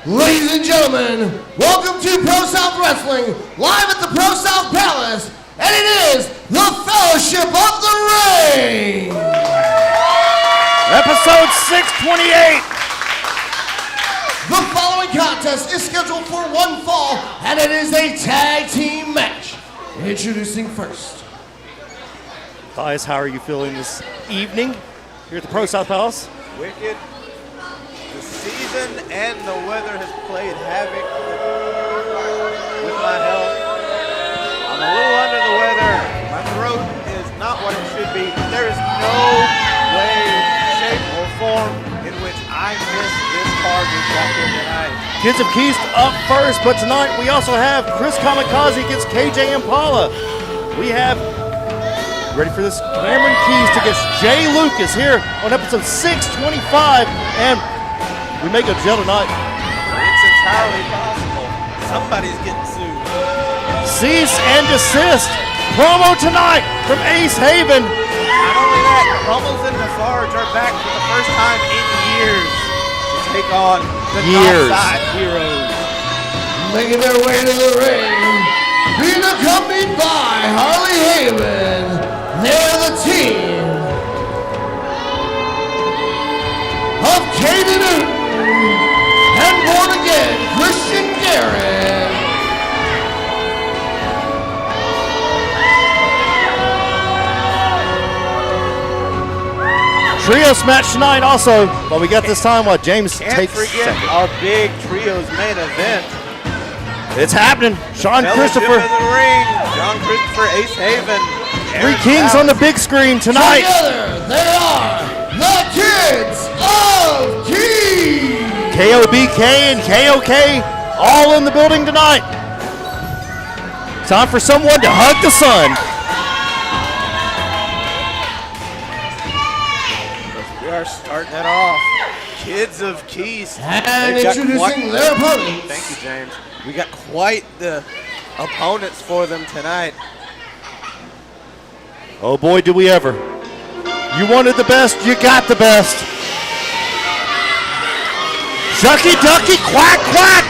Ladies and gentlemen, welcome to ProSouth Wrestling, live at the ProSouth Palace, and it is the Fellowship of the Ring! Episode 628! The following contest is scheduled for one fall, and it is a tag team match. Introducing first. Guys, how are you feeling this evening here at the ProSouth Palace? Wicked. The season and the weather has played havoc with my health. I'm a little under the weather. My throat is not what it should be. There is no way, shape, or form in which I miss this card we've got here tonight. Kids of Keys up first, but tonight we also have Chris Kamikaze against KJ Impala. We have, ready for this, Cameron Keys against Jay Lucas here on episode 625, and we may go to jail tonight. It's entirely possible. Somebody's getting sued. Cease and desist. Promo tonight from Ace Haven. Not only that, Crumbles and Lafarge are back for the first time in years to take on the Northside Heroes. Making their way to the ring, being accompanied by Harley Haven. They're the team of Caden Newton and born again Christian Garrett. Trios match tonight also, but we got this time while James Can't takes forget second. our big trios main event. It's happening. Sean Fellowship Christopher. of the Ring, John Christopher, Ace Haven. Three Aaron kings Stout. on the big screen tonight. Together they are the Kids of Keys. KOBK and KOK all in the building tonight. Time for someone to hug the sun. We are starting it off. Kids of Keys. And They've got introducing their opponents. Thank you, James. We got quite the opponents for them tonight. Oh boy, do we ever. You wanted the best, you got the best. Shucky ducky, quack, quack.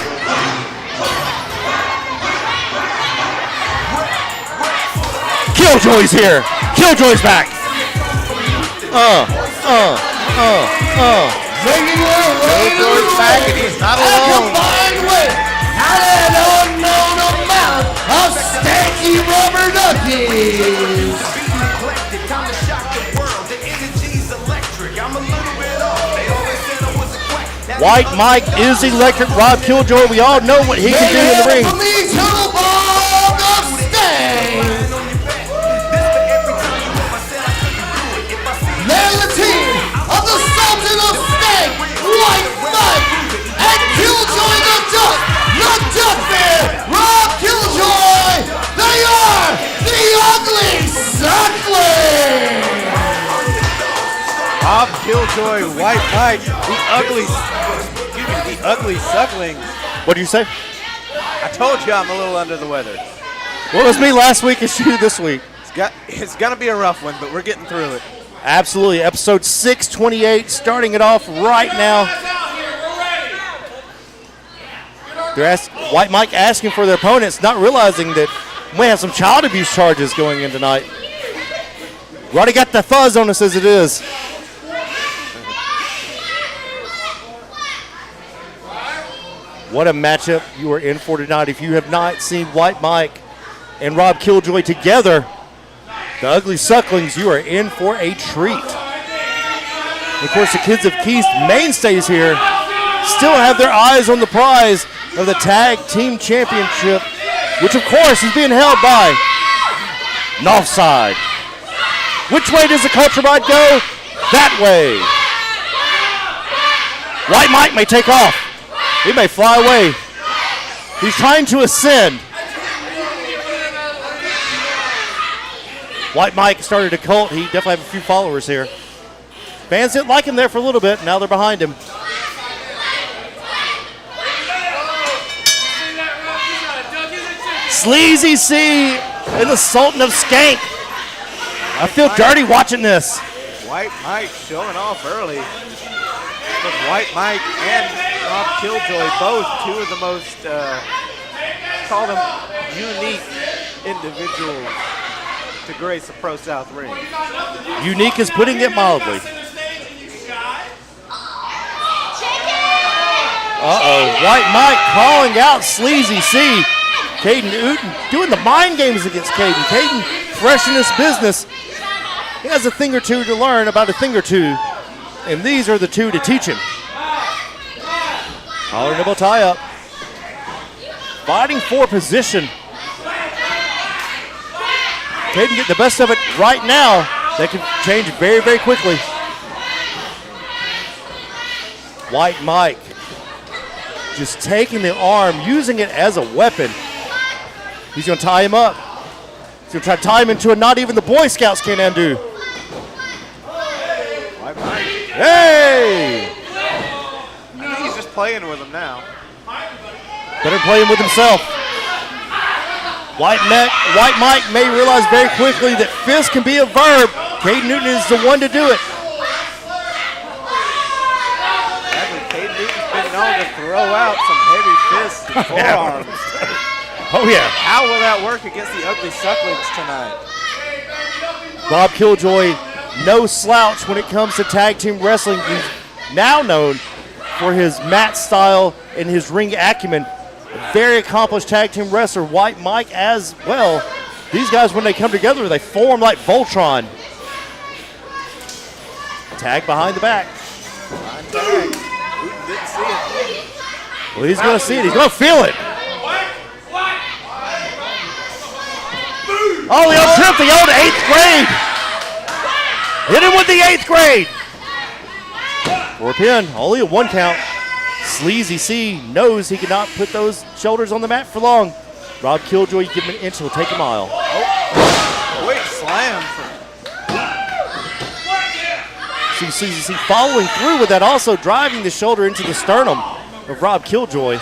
Killjoy's here. Killjoy's back. Making their way to the Killjoy's back and he's not alone. combined with an unknown amount of stanky rubber duckies. White Mike is electric. Rob Killjoy, we all know what he can do in the ring. From the eternal ball of Sting. They're the team of the Sultan of Sting, White Mike, and Killjoy the Duckman, Rob Killjoy. They are the Ugly Suckling. Rob Killjoy, White Mike, the ugly suckling. What do you say? I told you I'm a little under the weather. What was me last week is you this week. It's gonna be a rough one, but we're getting through it. Absolutely. Episode 628, starting it off right now. They're White Mike asking for their opponents, not realizing that we have some child abuse charges going in tonight. We already got the fuzz on us as it is. What a matchup you are in for tonight. If you have not seen White Mike and Rob Killjoy together, the Ugly Sucklings, you are in for a treat. Of course, the Kids of Keys mainstays here still have their eyes on the prize of the Tag Team Championship, which of course is being held by Northside. Which way does the Culture Ride go? That way. White Mike may take off. He may fly away. He's trying to ascend. White Mike started a cult. He definitely have a few followers here. Fans didn't like him there for a little bit. Now they're behind him. Sleazy C and the Sultan of Skank. I feel dirty watching this. White Mike showing off early. With White Mike and Rob Killjoy, both two of the most, call them unique individuals to grace the ProSouth ring. Unique is putting it mildly. White Mike calling out Sleazy C. Caden Uten doing the mind games against Caden. Caden fresh in his business. He has a thing or two to learn about a thing or two, and these are the two to teach him. Collar nibble tie up. Fighting for position. Caden get the best of it right now. That can change very, very quickly. White Mike just taking the arm, using it as a weapon. He's going to tie him up. He's going to try to tie him into a not even the Boy Scouts can undo. Hey! I think he's just playing with him now. Better play him with himself. White Mike may realize very quickly that fist can be a verb. Caden Newton is the one to do it. Caden Newton's been known to throw out some heavy fists and forearms. Oh, yeah. How will that work against the Ugly Sucklings tonight? Rob Killjoy, no slouch when it comes to tag team wrestling. He's now known for his mat style and his ring acumen. A very accomplished tag team wrestler, White Mike as well. These guys, when they come together, they form like Voltron. Tag behind the back. Tag. Newton didn't see it. Well, he's going to see it. He's going to feel it. Oh, the old trip, the old 8th grade. Hit him with the 8th grade. For a pin, only a 1 count. Sleazy C knows he cannot put those shoulders on the mat for long. Rob Killjoy, you give him an inch, he'll take a mile. Oh, quick slam. See Sleazy C following through with that, also driving the shoulder into the sternum of Rob Killjoy.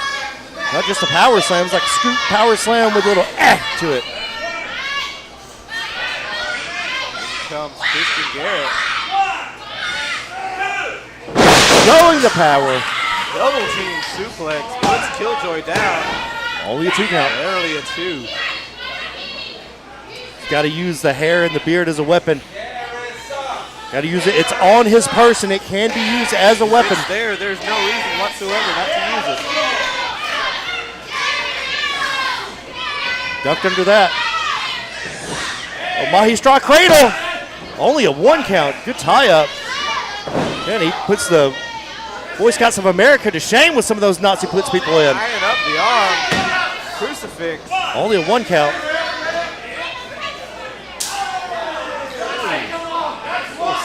Not just a power slam, it's like a scoop power slam with a little to it. Comes Christian Garrett. Showing the power. Double team suplex puts Killjoy down. Only a 2 count. Barely a 2. He's got to use the hair and the beard as a weapon. Got to use it. It's on his person. It can be used as a weapon. It's there. There's no reason whatsoever not to use it. Ducked under that. Oh, Mahi Straw Cradle. Only a 1 count. Good tie up. And he puts the Boy Scouts of America to shame with some of those Nazi puts people in. Tying up the arm. Crucifix. Only a 1 count.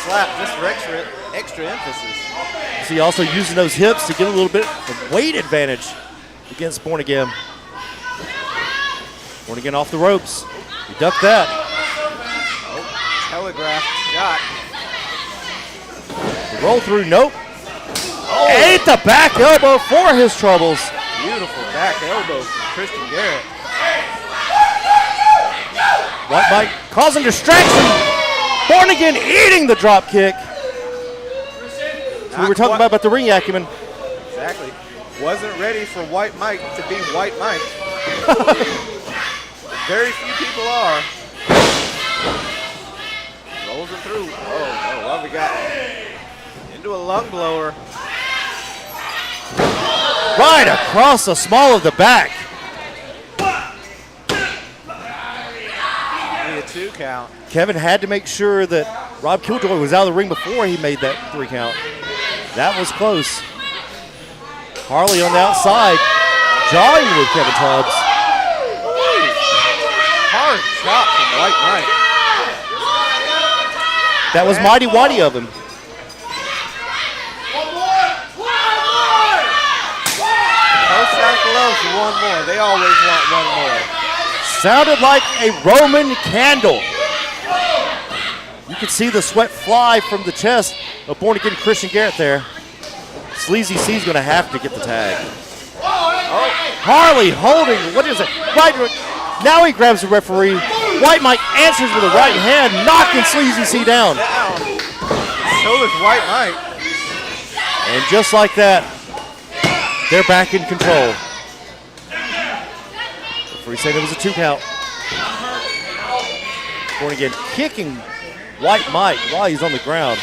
Slap just for extra emphasis. See, also using those hips to get a little bit of weight advantage against Born Again. Born Again off the ropes. He ducked that. Telegraph shot. The roll through, nope. Oh. Ate the back elbow for his troubles. Beautiful back elbow from Christian Garrett. White Mike causing distraction. Born Again eating the drop kick. We were talking about the ring acumen. Exactly. Wasn't ready for White Mike to be White Mike. Very few people are. Rolls it through. Oh, what we got? Into a lung blower. Right across the small of the back. Only a 2 count. Kevin had to make sure that Rob Killjoy was out of the ring before he made that 3 count. That was close. Harley on the outside, jawing with Kevin Tubbs. Hard chop from White Mike. That was mighty whitey of him. ProSouth loves 1 more. They always want 1 more. Sounded like a Roman candle. You can see the sweat fly from the chest of Born Again Christian Garrett there. Sleazy C's going to have to get the tag. Oh, Harley holding, what is it? Right, now he grabs the referee. White Mike answers with a right hand, knocking Sleazy C down. So is White Mike. And just like that, They're back in control. Referee said it was a 2 count. Born again kicking White Mike while he's on the ground.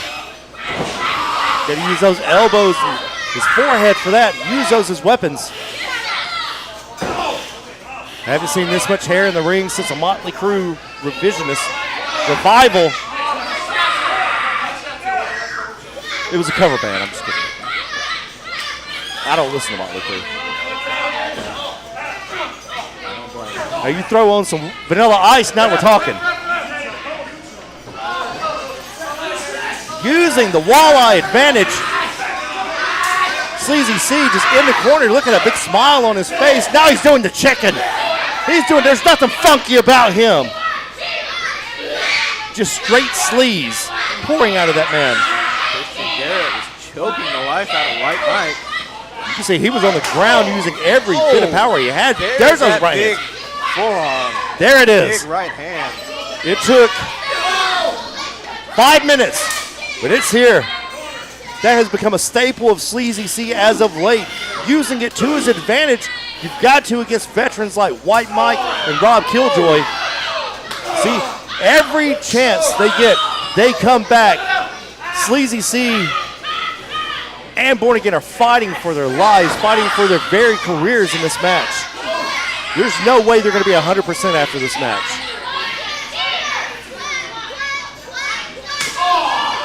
Got to use those elbows and his forehead for that. Use those as weapons. I haven't seen this much hair in the ring since a Motley Crue revisionist revival. It was a cover band, I'm just kidding. I don't listen to Motley Crue. Now you throw on some Vanilla Ice, now we're talking. Using the walleye advantage. Sleazy C just in the corner, looking at a big smile on his face. Now he's doing the chicken. There's nothing funky about him. Just straight sleaze pouring out of that man. Christian Garrett was choking the life out of White Mike. You can see he was on the ground using every bit of power he had. There's those right big hands. forearm. There it is. Big right hand. It took 5 minutes, but it's here. That has become a staple of Sleazy C as of late. Using it to his advantage, you've got to against veterans like White Mike and Rob Killjoy. See, every chance they get, they come back. Sleazy C and Born Again are fighting for their lives, fighting for their very careers in this match. There's no way they're going to be 100% after this match.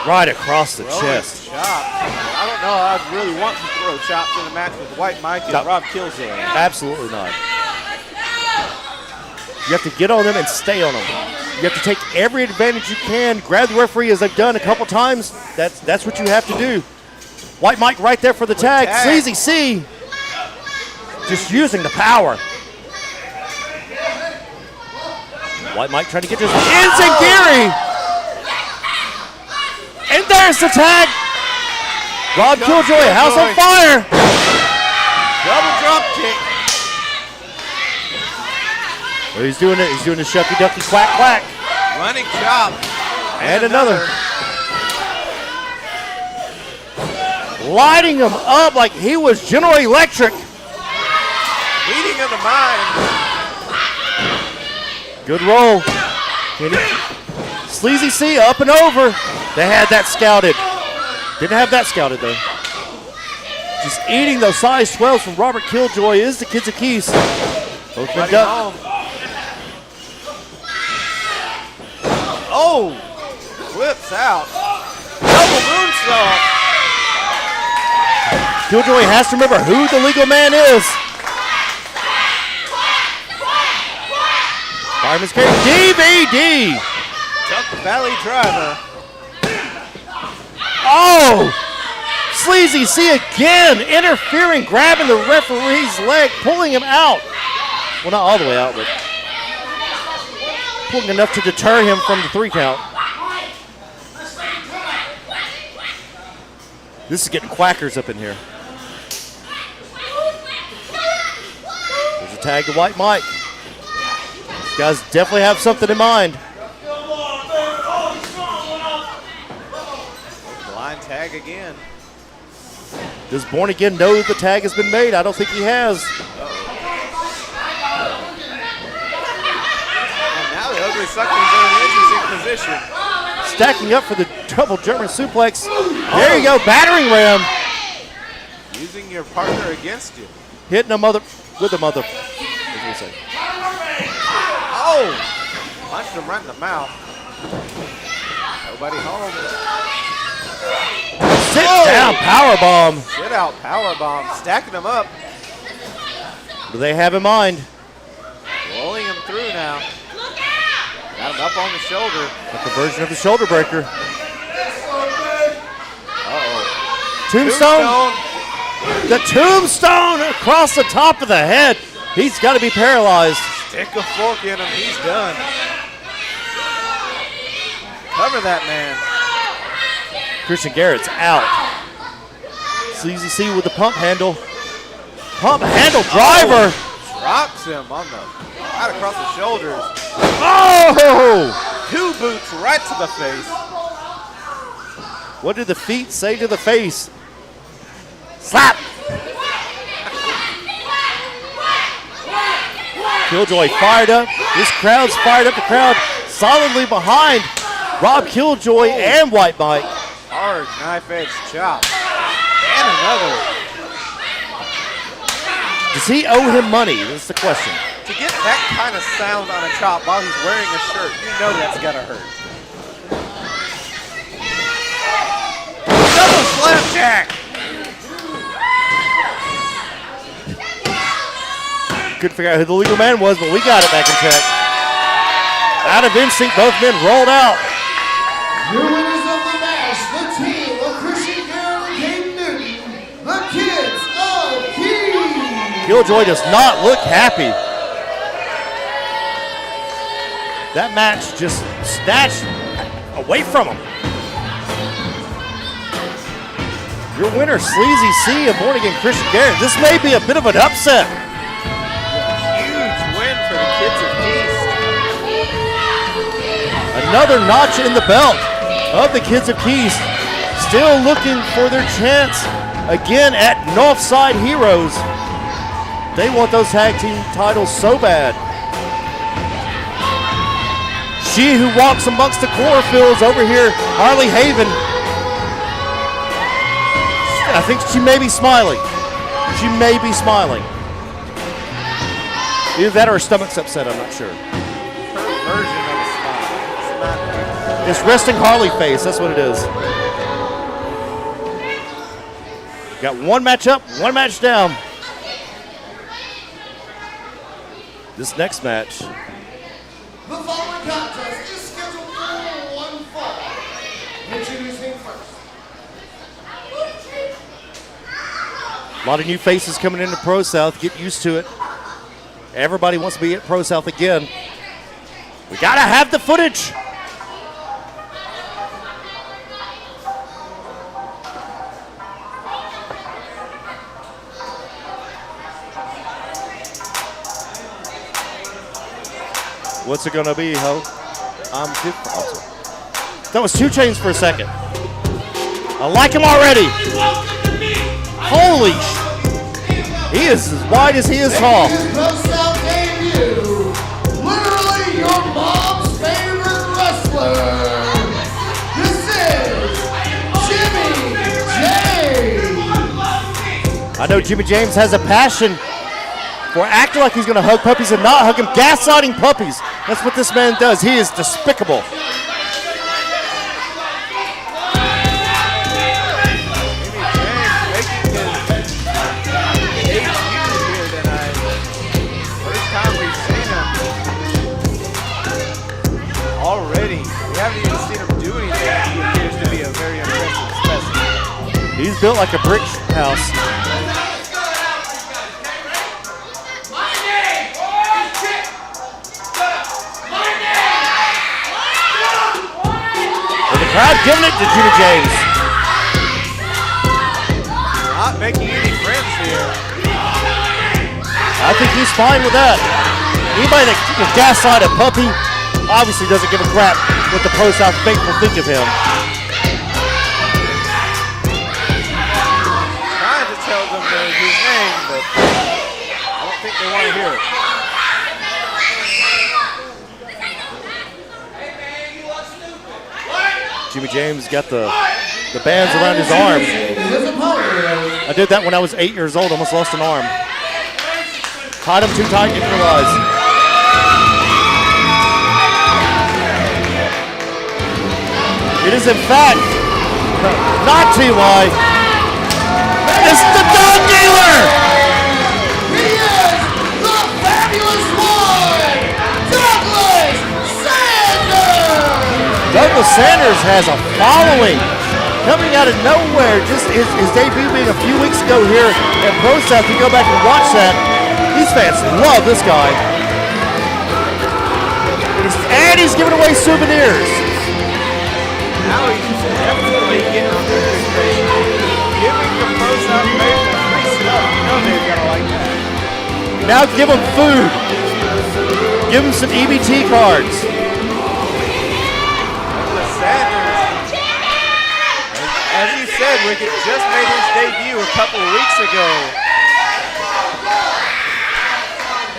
Right across the chest. Chop. I don't know. I'd really want to throw chops in a match with White Mike and Rob Killjoy. Absolutely not. You have to get on them and stay on them. You have to take every advantage you can. Grab the referee as they've done a couple times. That's what you have to do. White Mike right there for the tag. Sleazy C just using the power. White Mike trying to get to his Enziguri. And there's the tag. Rob Killjoy, house on fire. Double drop kick. Well, he's doing it. He's doing the shucky ducky quack quack. Running chop. And another. Lighting him up like he was General Electric. Meeting of the mind. Good roll. Sleazy C up and over. They had that scouted. Didn't have that scouted though. Just eating those size 12s from Robert Killjoy is the Kids of Keys. Both been done. Oh, flips out. Double moonsault. Killjoy has to remember who the legal man is. Fireman's carry DVD. Duck Valley driver. Oh! Sleazy C again, interfering, grabbing the referee's leg, pulling him out. Well, not all the way out, but pulling enough to deter him from the 3 count. This is getting quackers up in here. There's a tag to White Mike. These guys definitely have something in mind. Blind tag again. Does Born Again know the tag has been made? I don't think he has. And now the Ugly Sucklings are in an interesting position. Stacking up for the double German suplex. There you go, battering ram. Using your partner against you. Hitting a mother with a mother. What do you say? Oh! Punched him right in the mouth. Nobody home. Sit down powerbomb. Sit out powerbomb. Stacking him up. What do they have in mind? Rolling him through now. Got him up on the shoulder. Like the version of the shoulder breaker. Uh-oh. Tombstone. The tombstone across the top of the head. He's got to be paralyzed. Stick a fork in him. He's done. Cover that man. Christian Garrett's out. Sleazy C with the pump handle. Pump handle driver. Oh, drops him on the right across the shoulders. Oh! 2 boots right to the face. What did the feet say to the face? Slap! Killjoy fired up. This crowd's fired up. The crowd solidly behind Rob Killjoy and White Mike. Hard knife edge chop. And another. Does he owe him money? That's the question. To get that kind of sound on a chop while he's wearing a shirt, you know that's gotta hurt. Double slapjack! Couldn't figure out who the legal man was, but we got it back in check. Out of instinct, both men rolled out. Your winners of the match, the team of Christian Garrett and Caden Newton, the kids of Keys. Killjoy does not look happy. That match just snatched away from him. Your winner, Sleazy C of Born Again Christian Garrett. This may be a bit of an upset. Huge win for the kids of East. Another notch in the belt of the kids of Keys. Still looking for their chance again at Northside Heroes. They want those tag team titles so bad. She who walks amongst the cornfields over here, Harley Haven. I think she may be smiling. She may be smiling. Either that or her stomach's upset, I'm not sure. Her version of a smile. It's resting Harley face, that's what it is. Got one match up, one match down. This next match. The following contest is scheduled for one fall. Introducing first. A lot of new faces coming into ProSouth. Get used to it. Everybody wants to be at ProSouth again. We gotta have the footage. What's it gonna be, Ho? I'm good. That was 2 Chainz for a second. I like him already. Holy he is as wide as he is tall. ProSouth debut. Literally your mom's favorite wrestler. This is Jimmy James. I know Jimmy James has a passion for acting like he's going to hug puppies and not hug them, gaslighting puppies. That's what this man does. He is despicable. Already, we haven't even seen him do anything. He appears to be a very impressive specimen. He's built like a brick house. And the crowd giving it to Jimmy James. Not making any friends here. I think he's fine with that. Anybody that can gaslight a puppy obviously doesn't give a crap what the ProSouth faithful think of him. Trying to tell them his name, but I don't think they want to hear it. Jimmy James got the bands around his arm. I did that when I was 8 years old, almost lost an arm. Tied him too tight, didn't realize. It is in fact not TY. It's the dog dealer! He is the fabulous one, Douglas Sanders! Douglas Sanders has a following coming out of nowhere. Just his debut being a few weeks ago here at ProSouth. You go back and watch that. These fans love this guy. And he's giving away souvenirs. Now he's definitely getting on their good grace. Giving the ProSouth fans free stuff. You know they're going to like that. Now give him food. Give him some EBT cards. Douglas Sanders. As you said, Wicked just made his debut a couple of weeks ago.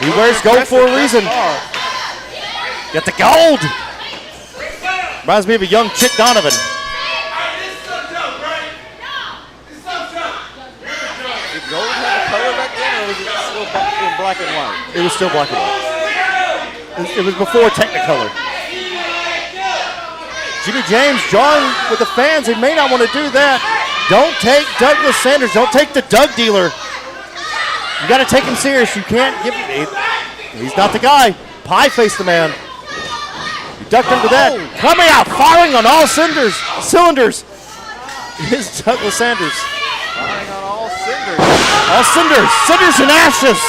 He wears gold for a reason. Got the gold. Reminds me of a young Chick Donovan. Did gold have a color back then, or was it still in black and white? It was still black and white. It was before Technicolor. Jimmy James drawing with the fans. He may not want to do that. Don't take Douglas Sanders. Don't take the Doug dealer. You got to take him serious. You can't give him. He's not the guy. Pie face the man. You ducked into that. Coming out, firing on all cylinders. Is Douglas Sanders. Firing on all cinders. All cinders. Cinders and ashes.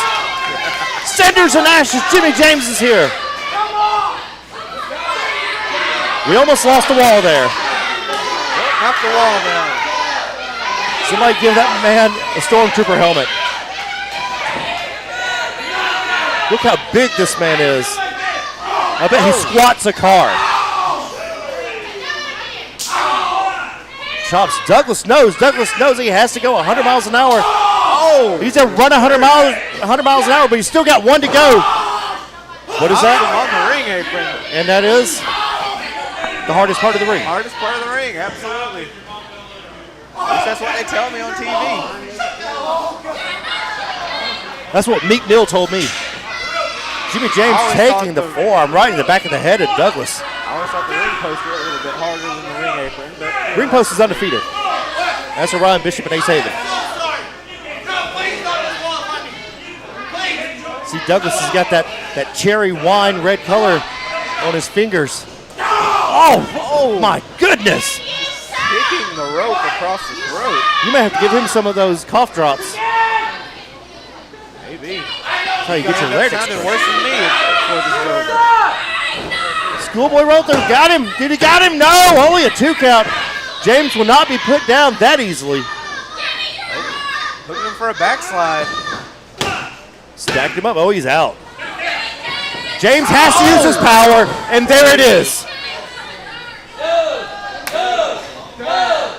Cinders and ashes. Jimmy James is here. We almost lost the wall there. Knock the wall down. Somebody give that man a Stormtrooper helmet. Look how big this man is. I bet he squats a car. Chops. Douglas knows he has to go 100 miles an hour. Oh! He's to run 100 miles an hour, but he's still got one to go. What is that? On the ring apron. And that is the hardest part of the ring. Hardest part of the ring, absolutely. At least that's what they tell me on TV. That's what Meek Mill told me. Jimmy James taking the forearm right in the back of the head of Douglas. I always thought the ring post was a little bit harder than the ring apron, but ring post is undefeated. That's for Ryan Bishop and Ace Haven. See, Douglas has got that cherry wine red color on his fingers. Oh my goodness! Kicking the rope across the throat. You may have to give him some of those cough drops. Maybe. That's how you get your leg sounded worse than me before this is over. Schoolboy rolled through. Got him. Did he got him? No. Only a 2 count. James will not be put down that easily. Looking for a backslide. Stacked him up. Oh, he's out. James has to use his power, and there it is.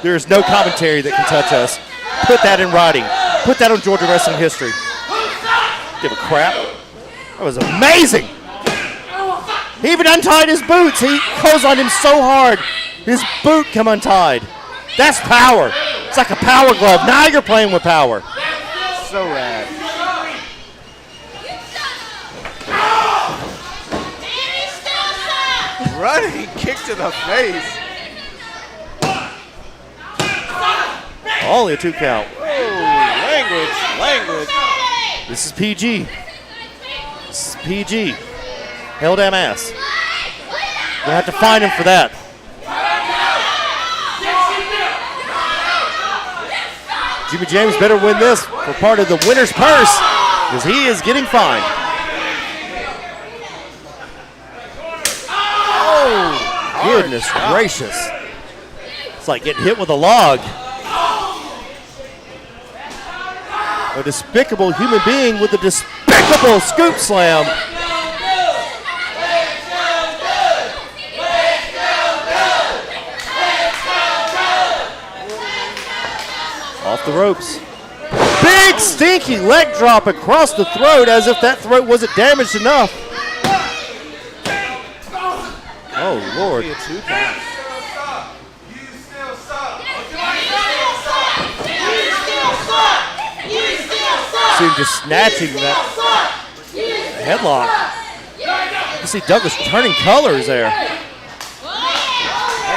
There's no commentary that can touch us. Put that in writing. Put that on Georgia wrestling history. Give a crap. That was amazing. He even untied his boots. He closed on him so hard, his boot come untied. That's power. It's like a power glove. Now you're playing with power. So rad. Running kick to the face. Only a 2 count. Oh, language. This is PG. Hell damn ass. We'll have to find him for that. Jimmy James better win this for part of the winner's purse because he is getting fined. Oh, goodness gracious. It's like getting hit with a log. A despicable human being with a despicable scoop slam. Off the ropes. Big stinky leg drop across the throat as if that throat wasn't damaged enough. Oh, Lord. Be a 2 count. See him just snatching that headlock. You see Douglas turning colors there. That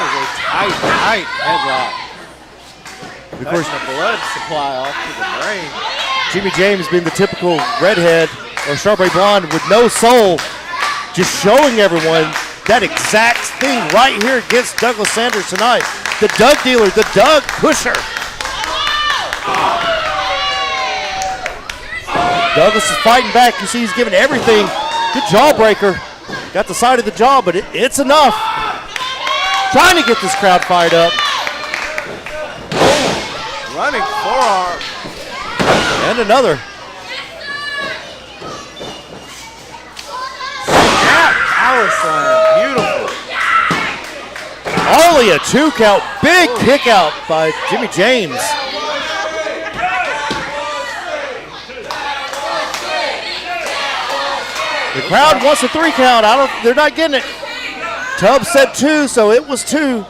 is a tight headlock. Of course, the blood supply off to the brain. Jimmy James being the typical redhead or strawberry blonde with no soul, just showing everyone that exact thing right here against Douglas Sanders tonight. The Doug dealer, the Doug pusher. Douglas is fighting back. You see he's giving everything. Good jawbreaker. Got the side of the jaw, but it's enough. Trying to get this crowd fired up. Running forearm. And another. Snap power slam. Beautiful. Only a 2 count. Big kick out by Jimmy James. The crowd wants a 3 count. They're not getting it. Tubbs said 2, so it was 2. Saying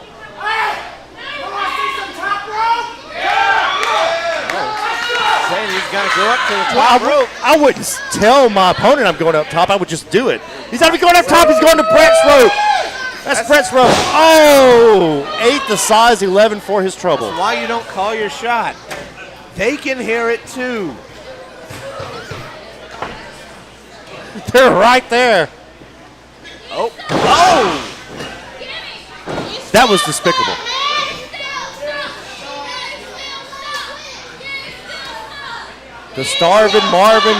he's got to go up to the top rope. I wouldn't tell my opponent I'm going up top. I would just do it. He's not even going up top. He's going to Brett's rope. That's Brett's rope. Oh, 8 the size, 11 for his trouble. That's why you don't call your shot. They can hear it too. They're right there. Oh. That was despicable. The starving Marvin.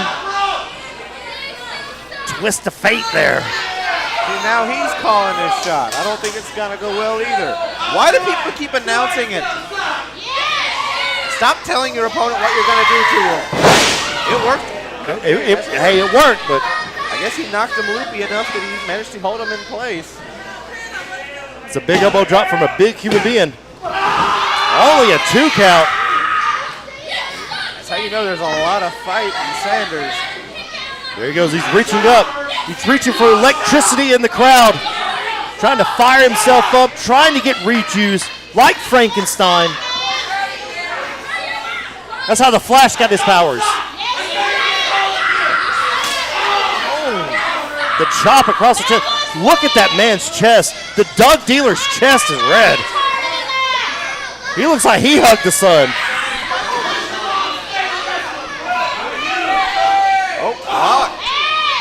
Twist of fate there. See, now he's calling his shot. I don't think it's going to go well either. Why do people keep announcing it? Stop telling your opponent what you're going to do to him. It worked. Hey, it worked, but I guess he knocked him loopy enough that he managed to hold him in place. it's a big elbow drop from a big human being. Only a 2 count. That's how you know there's a lot of fight in Sanders. There he goes. He's reaching up. He's reaching for electricity in the crowd. Trying to fire himself up. Trying to get rejuice like Frankenstein. That's how the Flash got his powers. Oh, the chop across the chest. Look at that man's chest. The Doug Dealer's chest is red. He looks like he hugged the sun.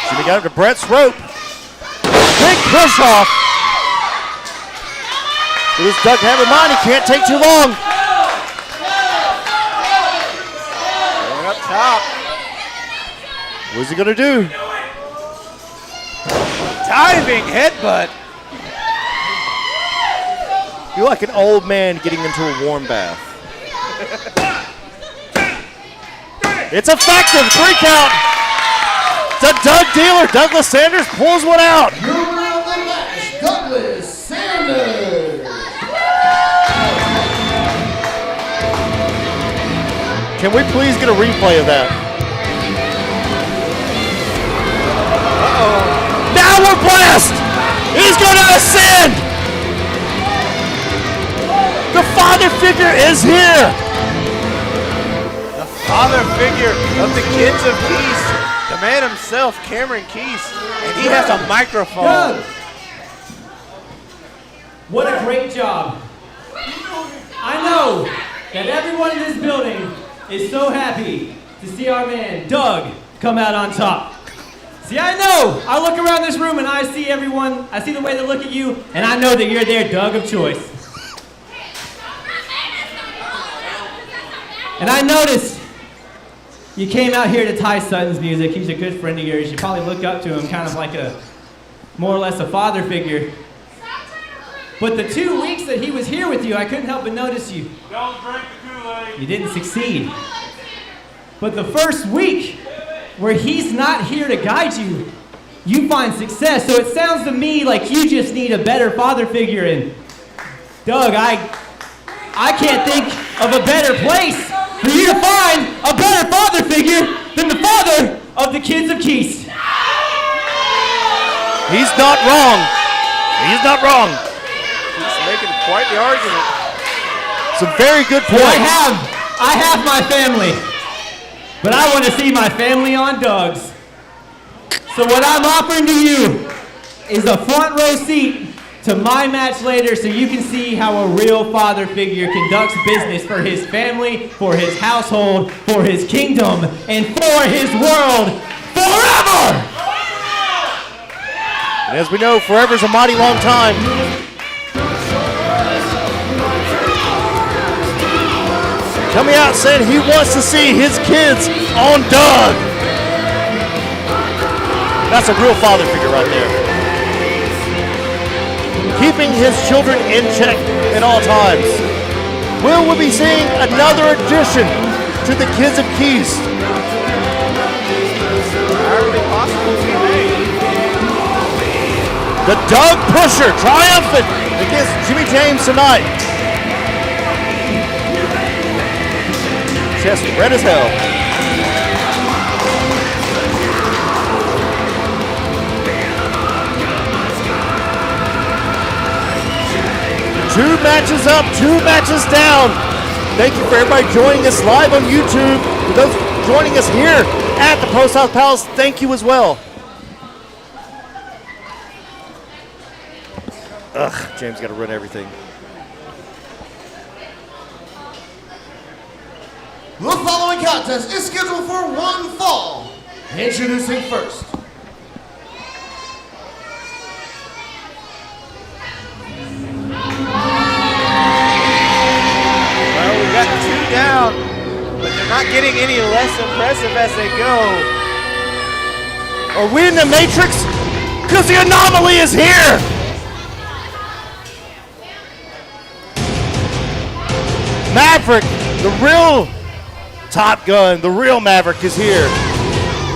Jimmy got him to Brett's rope. Big push off. What does Doug have in mind? He can't take too long. Going up top. What's he gonna do? Diving headbutt. You're like an old man getting into a warm bath. It's effective. 3 count. To Doug Dealer. Douglas Sanders pulls one out. Your winner of the match, Douglas Sanders. Can we please get a replay of that? Uh-oh. Now we're blessed. He's going to ascend. The father figure is here. The father figure of the kids of peace. The man himself, Cameron Keese, and he has a microphone. Doug! What a great job. I know that everyone in this building is so happy to see our man, Doug, come out on top. See, I know. I look around this room and I see everyone, I see the way they look at you, and I know that you're their Doug of choice. And I noticed you came out here to Ty Sutton's music. He's a good friend of yours. You probably look up to him kind of like more or less a father figure. But the 2 weeks that he was here with you, I couldn't help but notice you. Don't drink the Kool-Aid. You didn't succeed. But the first week, where he's not here to guide you, you find success. So it sounds to me like you just need a better father figure. And Doug, I can't think of a better place for you to find a better father figure than the father of the kids of Keese. He's not wrong. He's not wrong. He's making quite the argument. Some very good points. I have my family, but I want to see my family on Doug's. So what I'm offering to you is a front row seat to my match later so you can see how a real father figure conducts business for his family, for his household, for his kingdom, and for his world forever! And as we know, forever's a mighty long time. Coming out saying he wants to see his kids on Doug. That's a real father figure right there. Keeping his children in check at all times. Will we be seeing another addition to the Kids of Keese? Entirely possible to be made. The Doug Pusher triumphant against Jimmy James tonight. Chest red as hell. 2 matches up, 2 matches down. Thank you for everybody joining us live on YouTube. For those joining us here at the ProSouth Palace, thank you as well. Ugh, James got to run everything. The following contest is scheduled for one fall. Introducing first. Well, we got 2 down, but they're not getting any less impressive as they go. Are we in the Matrix? Because the anomaly is here! Maverick, the real Top Gun, the real Maverick is here.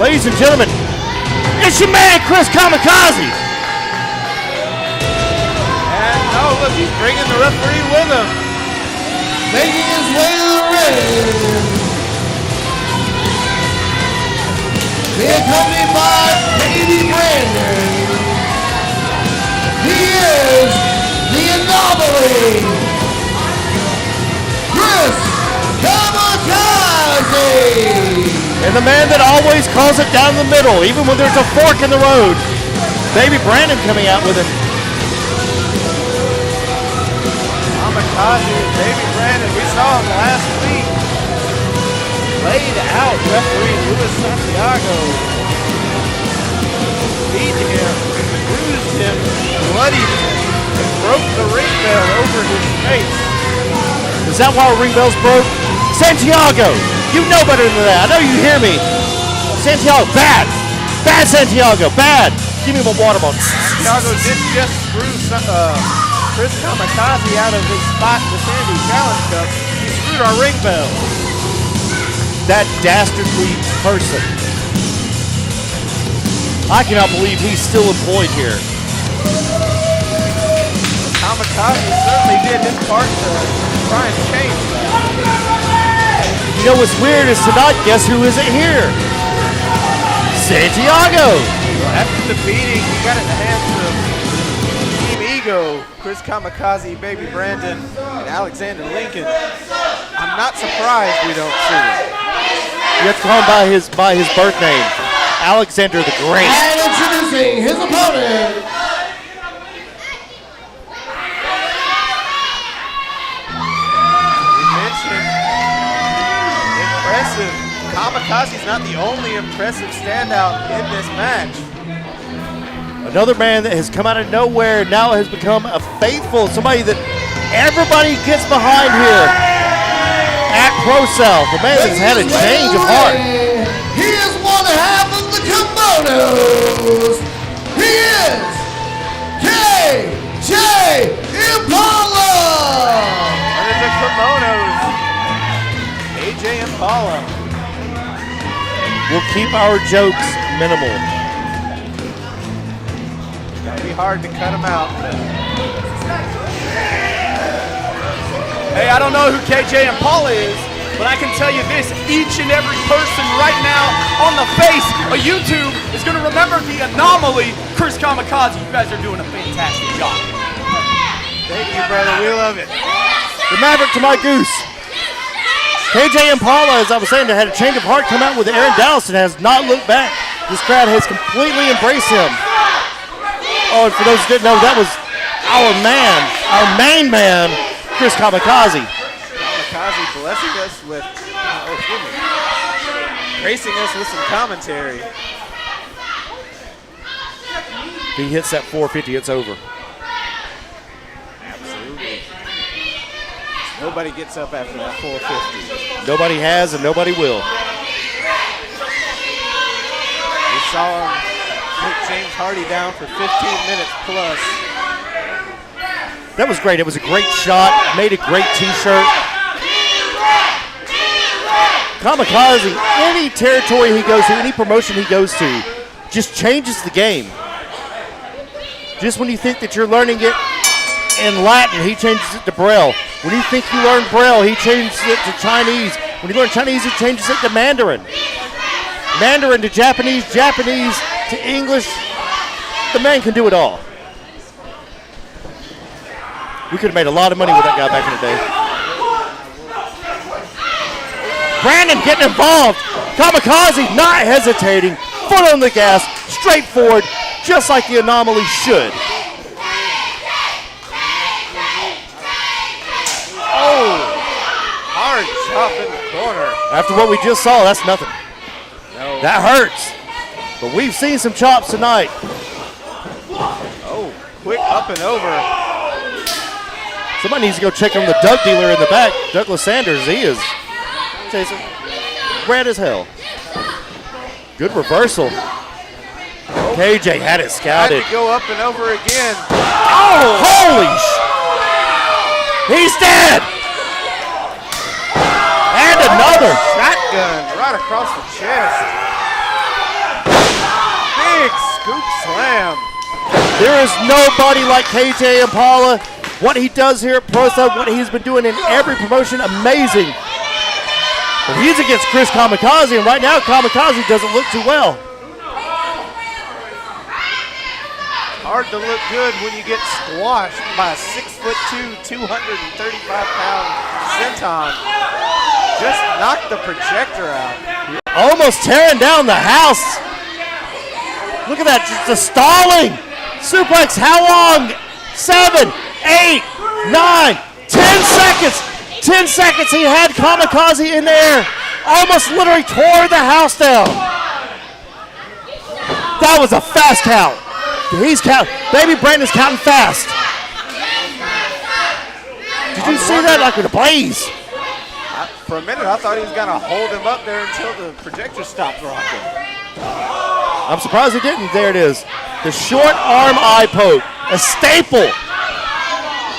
Ladies and gentlemen, it's your man, Chris Kamikaze. And oh, look, he's bringing the referee with him. Making his way to the ring. Being accompanied by Baby Brandon. He is the anomaly. Chris Kamikaze. And the man that always calls it down the middle, even when there's a fork in the road. Baby Brandon coming out with him. Kamikaze and Baby Brandon, we saw him last week. Laid out referee Luis Santiago. Beat him, bruised him, bloodied him, and broke the ring bell over his face. Is that why ring bells broke? Santiago, you know better than that. I know you hear me. Santiago, bad. Bad Santiago, bad. Give me my water bottle. Santiago didn't just screw Chris Kamikaze out of his spot in the Sandy Challenge Cup. He screwed our ring bell. That dastardly person. I cannot believe he's still employed here. Kamikaze certainly did his part to try and change that. You know what's weird is tonight, guess who isn't here? Santiago. After the beating, he got it in the hands of Team Ego, Chris Kamikaze, Baby Brandon, and Alexander Lincoln. I'm not surprised we don't see him. You have to call him by his birth name, Alexander the Great. And introducing his opponent. We mentioned impressive. Kamikaze's not the only impressive standout in this match. Another man that has come out of nowhere and now has become a faithful, somebody that everybody gets behind here at ProSouth. A man that's had a change of heart. He is one half of the kimonos. He is KJ Impala. Under the kimonos, AJ Impala. We'll keep our jokes minimal. Gotta be hard to cut him out. Hey, I don't know who KJ Impala is, but I can tell you this, each and every person right now on the face of YouTube is going to remember the anomaly, Chris Kamikaze. You guys are doing a fantastic job. Thank you, brother. We love it. The Maverick to my goose. KJ Impala, as I was saying, had a change of heart come out with Aaron Dallas and has not looked back. This crowd has completely embraced him. Oh, and for those who didn't know, that was our man, our main man, Chris Kamikaze. Kamikaze blessing us with, gracing us with some commentary. If he hits that 450, it's over. Absolutely. Nobody gets up after that 450. Nobody has and nobody will. We saw him put James Hardy down for 15 minutes plus. That was great. It was a great shot. Made a great t-shirt. Kamikaze, any territory he goes to, any promotion he goes to, just changes the game. Just when you think that you're learning it in Latin, he changes it to Braille. When you think you learn Braille, he changes it to Chinese. When you learn Chinese, he changes it to Mandarin. Mandarin to Japanese, Japanese to English. The man can do it all. We could have made a lot of money with that guy back in the day. Brandon getting involved. Kamikaze not hesitating. Foot on the gas. Straight forward. Just like the anomaly should. Oh! Hard chop in the corner. After what we just saw, that's nothing. No. That hurts. But we've seen some chops tonight. Oh, quick up and over. Somebody needs to go check on the Doug dealer in the back. Douglas Sanders, he is red as hell. Good reversal. KJ had it Had scouted. to go up and over again. Oh, holy he's dead. And another. Shotgun right across the chest. Big scoop slam. There is nobody like KJ Impala. What he does here at ProSouth, what he's been doing in every promotion, amazing. But he's against Chris Kamikaze, and right now Kamikaze doesn't look too well. Hard to look good when you get squashed by a 6'2", 235-pound senton. Just knocked the projector out. Almost tearing down the house. Look at that, just the stalling. Suplex, how long? 7, 8, 9, 10 seconds. 10 seconds, he had Kamikaze in the air. Almost literally tore the house down. That was a fast count. He's counting. Baby Brandon's counting fast. Did you see that? Like with a blaze. For a minute, I thought he was going to hold him up there until the projector stopped rocking. I'm surprised he didn't. There it is. The short arm eye poke. A staple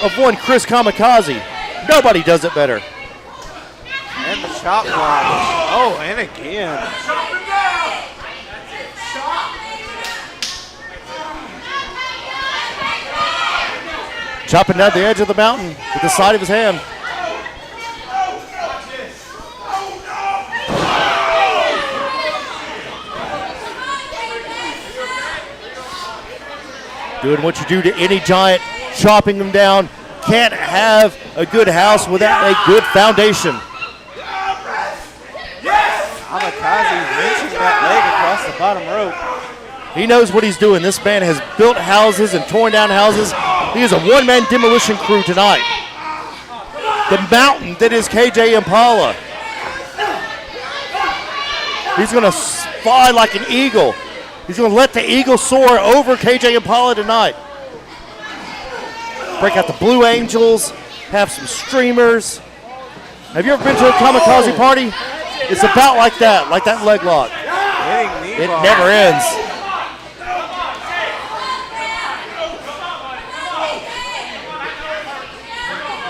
of one Chris Kamikaze. Nobody does it better. And the chop block. Oh, and again. Chopping down the edge of the mountain with the side of his hand. Doing what you do to any giant, chopping them down. Can't have a good house without a good foundation. Kamikaze wrenching that leg across the bottom rope. He knows what he's doing. This man has built houses and torn down houses. He is a one-man demolition crew tonight. The mountain that is KJ Impala. He's going to fly like an eagle. He's going to let the eagle soar over KJ Impala tonight. Break out the Blue Angels, have some streamers. Have you ever been to a Kamikaze party? It's about like that leg lock. It never ends.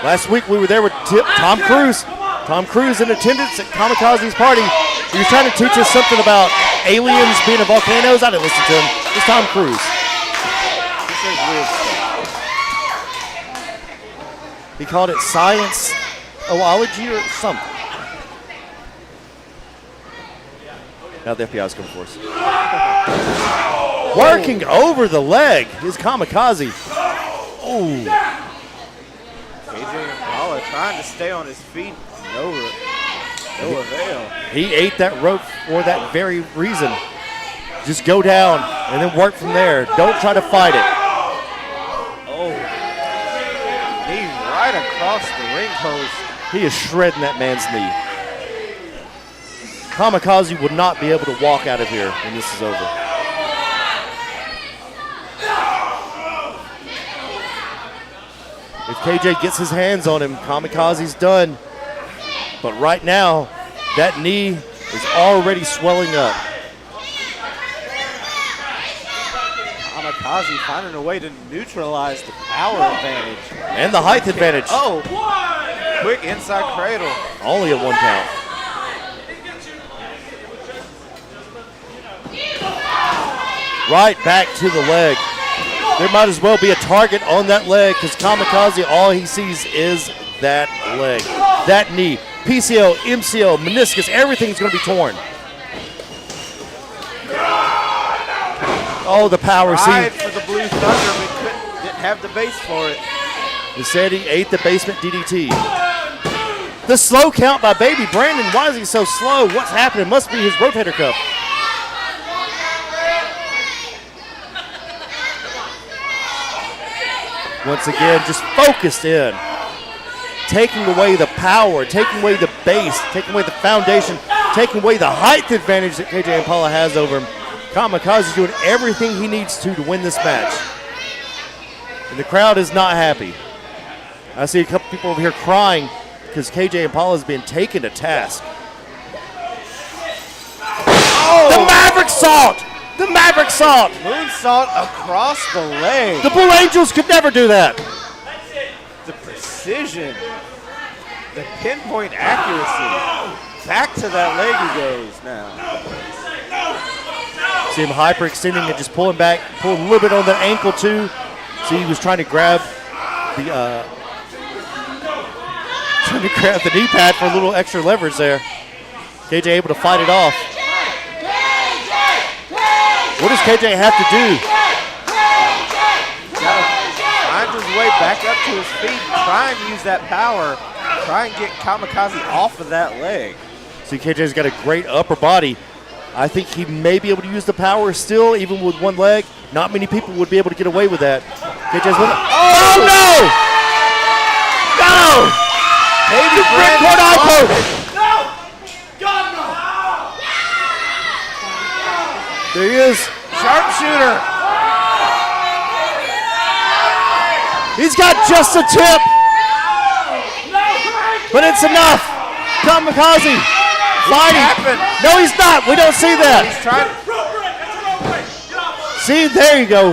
Last week we were there with Tom Cruise. Tom Cruise in attendance at Kamikaze's party. He was trying to teach us something about aliens being in volcanoes. I didn't listen to him. It's Tom Cruise. He called it science-ology or something. Now the FBI's coming for us. Working over the leg is Kamikaze. Ooh. KJ Impala trying to stay on his feet. No avail. He ate that rope for that very reason. Just go down and then work from there. Don't try to fight it. Oh. Knee right across the ring post. He is shredding that man's knee. Kamikaze would not be able to walk out of here when this is over. If KJ gets his hands on him, Kamikaze's done. But right now, that knee is already swelling up. Kamikaze finding a way to neutralize the power advantage. And the height advantage. Oh, quick inside cradle. Only a 1 count. Right back to the leg. There might as well be a target on that leg because Kamikaze, all he sees is that leg, that knee. PCL, MCL, meniscus, everything's going to be torn. Oh, the power. Tried for the Blue Thunder, but didn't have the base for it. Instead, he ate the basement DDT. The slow count by Baby Brandon. Why is he so slow? What's happening? Must be his rotator cuff. Once again, just focused in. Taking away the power, taking away the base, taking away the foundation, taking away the height advantage that KJ Impala has over him. Kamikaze is doing everything he needs to win this match. And the crowd is not happy. I see a couple people over here crying because KJ Impala is being taken to task. Oh! The Maverick Salt! The Maverick Salt! Moonsault across the leg. The Blue Angels could never do that. The precision. The pinpoint accuracy. Back to that leg he goes now. See him hyperextending and just pulling back, pulling a little bit on that ankle too. See, he was trying to grab the knee pad for a little extra leverage there. KJ able to fight it off. What does KJ have to do? Find his way back up to his feet, try and use that power, try and get Kamikaze off of that leg. See, KJ's got a great upper body. I think he may be able to use the power still, even with one leg. Not many people would be able to get away with that. KJ's winning. Oh, no! No! Baby Ripcord eye poke! No! God, no! There he is. Sharpshooter. He's got just a tip. But it's enough. Kamikaze fighting. No, he's not. We don't see that. He's trying. See, there you go.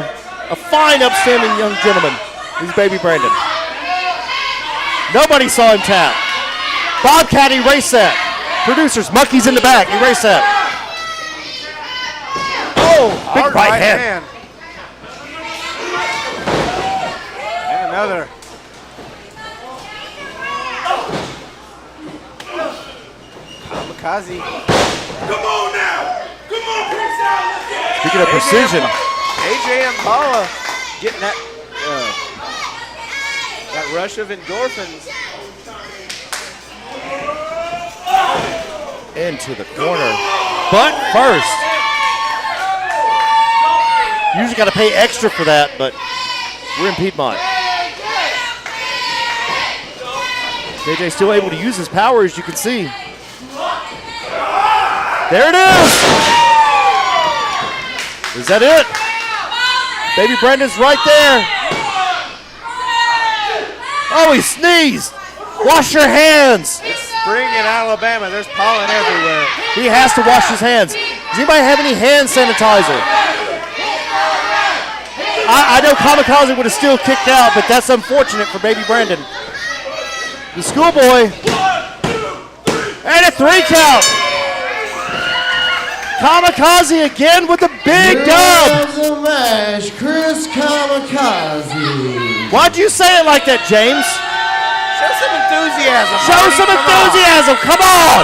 A fine, upstanding young gentleman. He's Baby Brandon. Nobody saw him tap. Bobcat erase that. Producers, monkeys in the back, erase that. Oh, big hard right hand. And another. Kamikaze. Come on now! Come on, ProSouth! Speaking of precision. AJ Impala getting that rush of endorphins. Into the corner. But first. Usually got to pay extra for that, but we're in Piedmont. KJ still able to use his power, as you can see. There it is! Is that it? Baby Brandon's right there. Oh, he sneezed. Wash your hands. It's spring in Alabama. There's pollen everywhere. He has to wash his hands. Does anybody have any hand sanitizer? I know Kamikaze would have still kicked out, but that's unfortunate for Baby Brandon. The schoolboy. And a 3 count. Kamikaze again with the big dub. The match, Chris Kamikaze. Why'd you say it like that, James? Show some enthusiasm. Show Marty. some Come enthusiasm. Come on.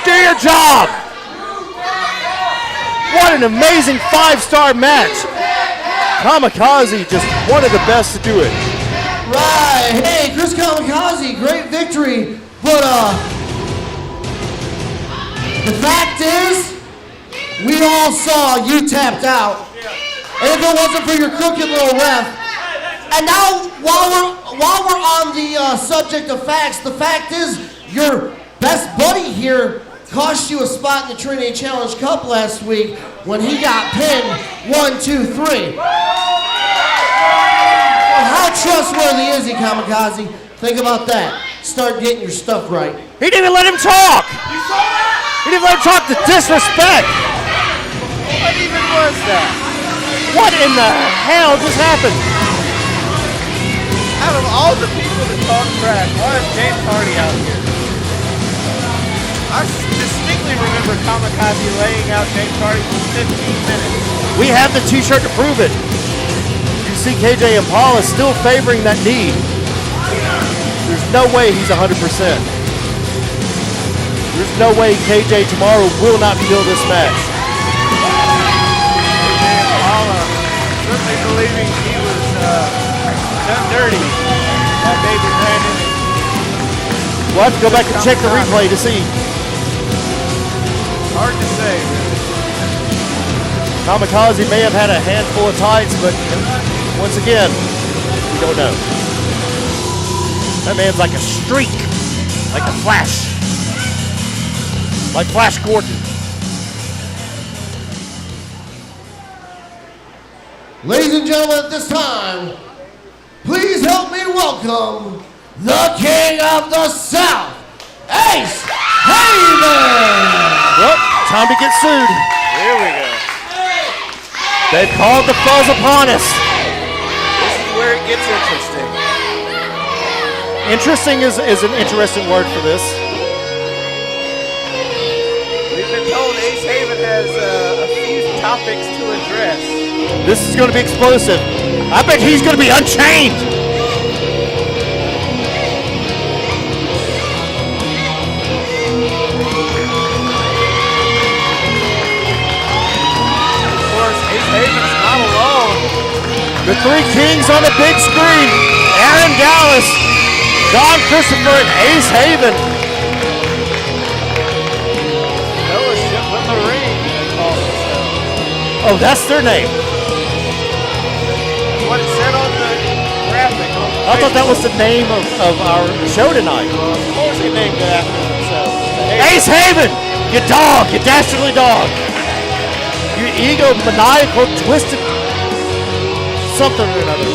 Do your job. What an amazing 5-star match. Kamikaze, just one of the best to do it. Right. Hey, Chris Kamikaze, great victory. But the fact is, we all saw you tapped out. And if it wasn't for your crooked little ref. And now, while we're on the subject of facts, the fact is, your best buddy here cost you a spot in the Trinity Challenge Cup last week when he got pinned 1, 2, 3. Well, how trustworthy is he, Kamikaze? Think about that. Start getting your stuff right. He didn't even let him talk. He didn't let him talk. The disrespect. What even was that? What in the hell just happened? Out of all the people that talk trash, why is James Hardy out here? I distinctly remember Kamikaze laying out James Hardy for 15 minutes. We have the t-shirt to prove it. You see KJ Impala still favoring that knee. There's no way he's 100%. There's no way KJ tomorrow will not kill this match. KJ Impala certainly believing he was done dirty by baby Brandon. We'll have to go back and check the replay to see. Hard to say. Kamikaze may have had a handful of tights, but once again, we don't know. That man's like a streak, like a flash, like Flash Gordon. Ladies and gentlemen, at this time, please help me welcome the King of the South, Ace Hayha! Well, time to get sued. Here we go. They've called the fuzz upon us. This is where it gets interesting. Interesting is an interesting word for this. We've been told Ace Haven has a few topics to address. This is going to be explosive. I bet he's going to be unchained. Of course, Ace Haven's not alone. The three kings on the big screen. Aaron Dallas, John Christopher, and Ace Haven. Fellowship in the Ring, they call themselves. Oh, that's their name. That's what it said on the graphic. I thought that was the name of our show tonight. Of course they named it after themselves. Ace Haven, you dog, you dastardly dog. You egomaniacal, twisted something or another.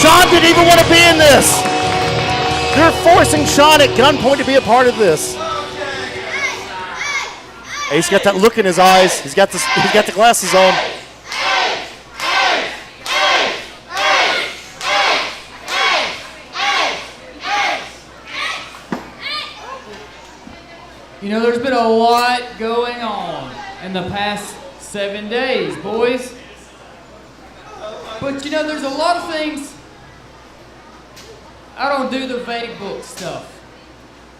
Sean didn't even want to be in this. They're forcing Sean at gunpoint to be a part of this. Ace got that look in his eyes. He's got the glasses on. You know, there's been a lot going on in the past 7 days, boys. But you know, there's a lot of things. I don't do the vague book stuff.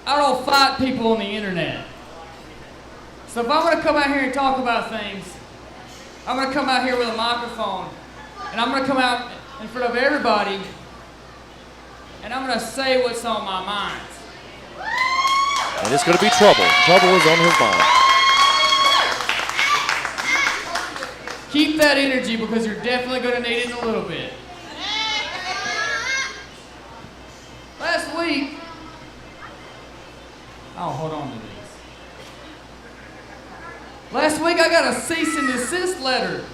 I don't fight people on the internet. So if I'm going to come out here and talk about things, I'm going to come out here with a microphone, and I'm going to come out in front of everybody, and I'm going to say what's on my mind. And it's going to be trouble. Trouble is on his mind. Keep that energy because you're definitely going to need it in a little bit. Last week, oh, hold on to these. Last week I got a cease and desist letter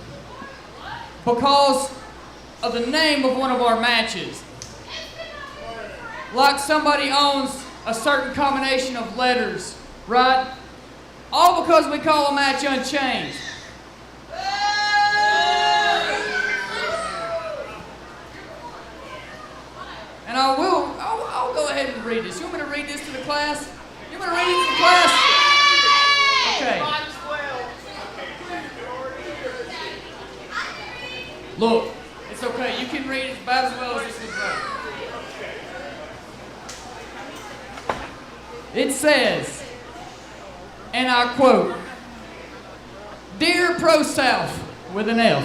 because of the name of one of our matches. Like somebody owns a certain combination of letters, right? All because we call a match Unchained. And I'll go ahead and read this. You want me to read this to the class? You want me to read it to the class? Okay. Look, it's okay. You can read it about as well as this was wrote. It says, and I quote, "Dear ProSouth," with an F,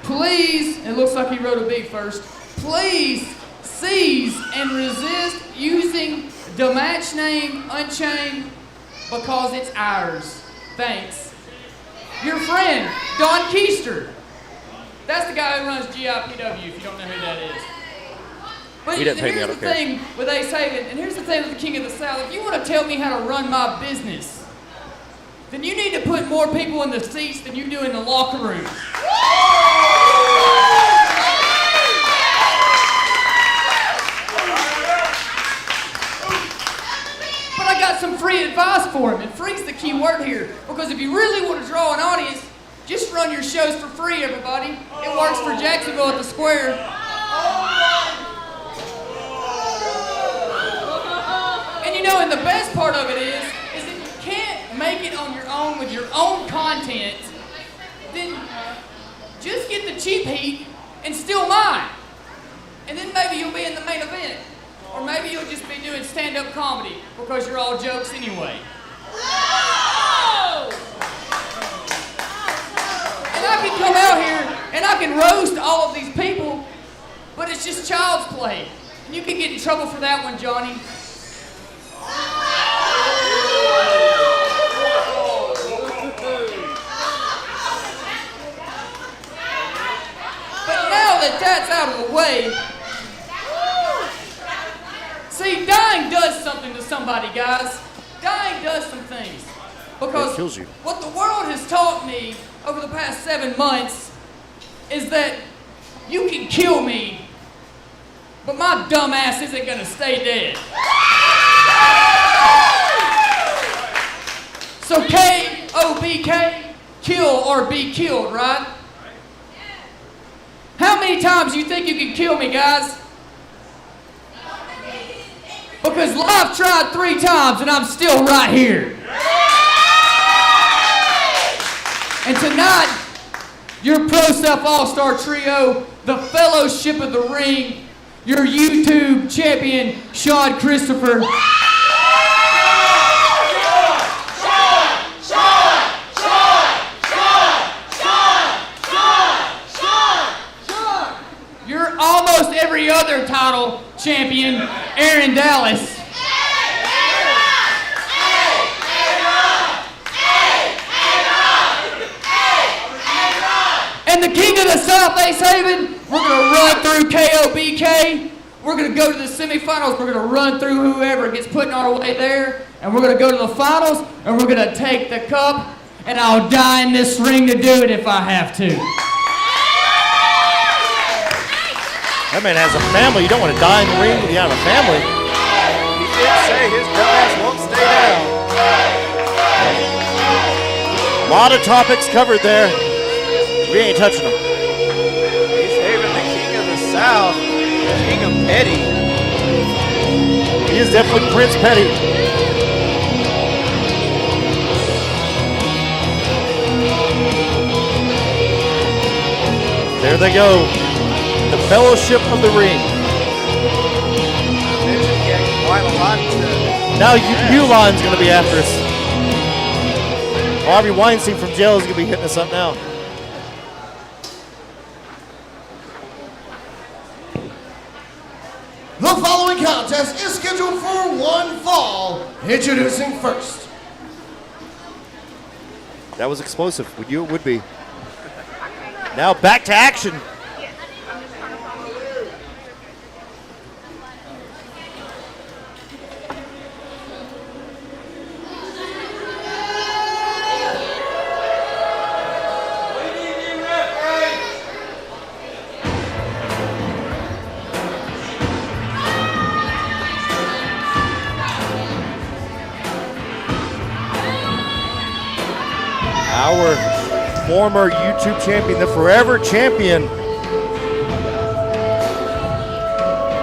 "please," it looks like he wrote a B first, "please cease and resist using the match name Unchained because it's ours. Thanks. Your friend, Don Keister." That's the guy who runs GIPW, if you don't know who that is. But He didn't pay me, I here's don't the care. thing with Ace Haven, and here's the thing with the King of the South. If you want to tell me how to run my business, then you need to put more people in the seats than you do in the locker room. But I got some free advice for him, and free's the key word here. Because if you really want to draw an audience, just run your shows for free, everybody. It works for Jacksonville at the Square. And you know, and the best part of it is if you can't make it on your own with your own content, then just get the cheap heat and steal mine. And then maybe you'll be in the main event. Or maybe you'll just be doing stand-up comedy because you're all jokes anyway. I can come out here and I can roast all of these people, but it's just child's play. And you can get in trouble for that one, Johnny. But now that that's out of the way, see, dying does something to somebody, guys. Dying does some things. Because it kills you. What the world has taught me over the past 7 months is that you can kill me, but my dumb ass isn't gonna stay dead. So K-O-B-K, kill or be killed, right? How many times do you think you can kill me, guys? Because I've tried 3 times and I'm still right here. And tonight, your ProSouth All-Star Trio, the Fellowship of the Ring, your YouTube champion, Sean Christopher. Your almost every other title champion, Aaron Dallas. And the King of the South, Ace Haven, we're going to run through KOBK. We're going to go to the semifinals. We're going to run through whoever gets put in our way there. And we're going to go to the finals, and we're going to take the cup. And I'll die in this ring to do it if I have to. That man has a family. You don't want to die in the ring when you have a family. He did say his dumbass won't stay down. A lot of topics covered there. We ain't touching them. He's Haven, the King of the South, King of Petty. He is definitely Prince Petty. There they go. The Fellowship of the Ring. Now Uline's going to be after us. Harvey Weinstein from jail is going to be hitting us up now. The following contest is scheduled for one fall. Introducing first. That was explosive. We knew it would be. Now back to action. Our former YouTube champion, the forever champion,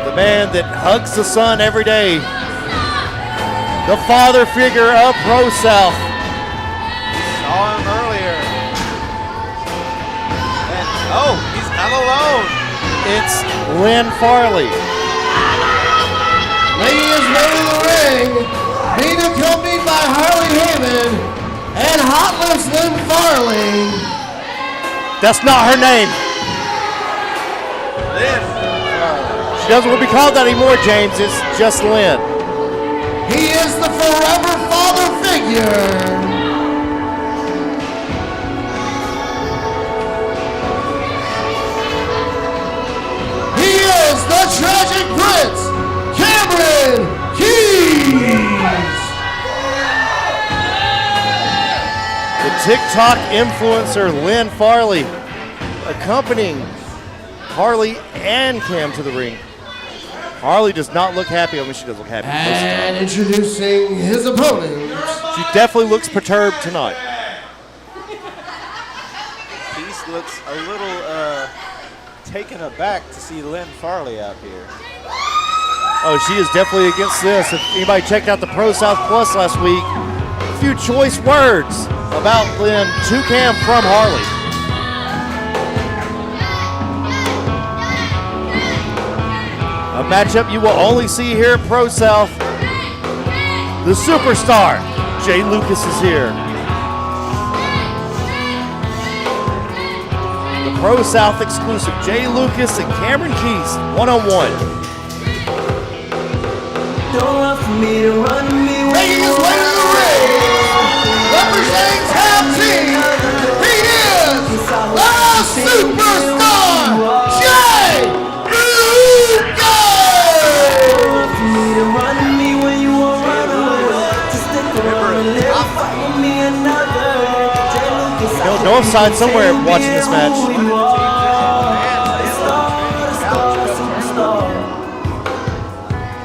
the man that hugs the sun every day, the father figure of ProSouth. Saw him earlier. And oh, he's not alone. It's Lynn Farley. Ladies running the ring, being accompanied by Harley Haven and Hot Lips Lynn Farley. That's not her name. Lynn. She doesn't want to be called that anymore, James. It's just Lynn. He is the forever father figure. He is the tragic prince, Cameron Keys. The TikTok influencer Lynn Farley accompanying Harley and Cam to the ring. Harley does not look happy. I mean, she does look happy. And introducing his opponent. She definitely looks perturbed tonight. Peace looks a little taken aback to see Lynn Farley out here. Oh, she is definitely against this. If anybody checked out the ProSouth Plus last week, a few choice words about Lynn to Cam from Harley. A matchup you will only see here at ProSouth. The superstar, Jay Lucas, is here. ProSouth exclusive. Jay Lucas and Cameron Keys, one-on-one. Don't run for me to run me. Making his way to the ring, representing Tag Team, he is the Superstar, Jay Lucas! Run for me to run me when you won't run away. Just stick around and let it fight with me another. North side somewhere watching this match.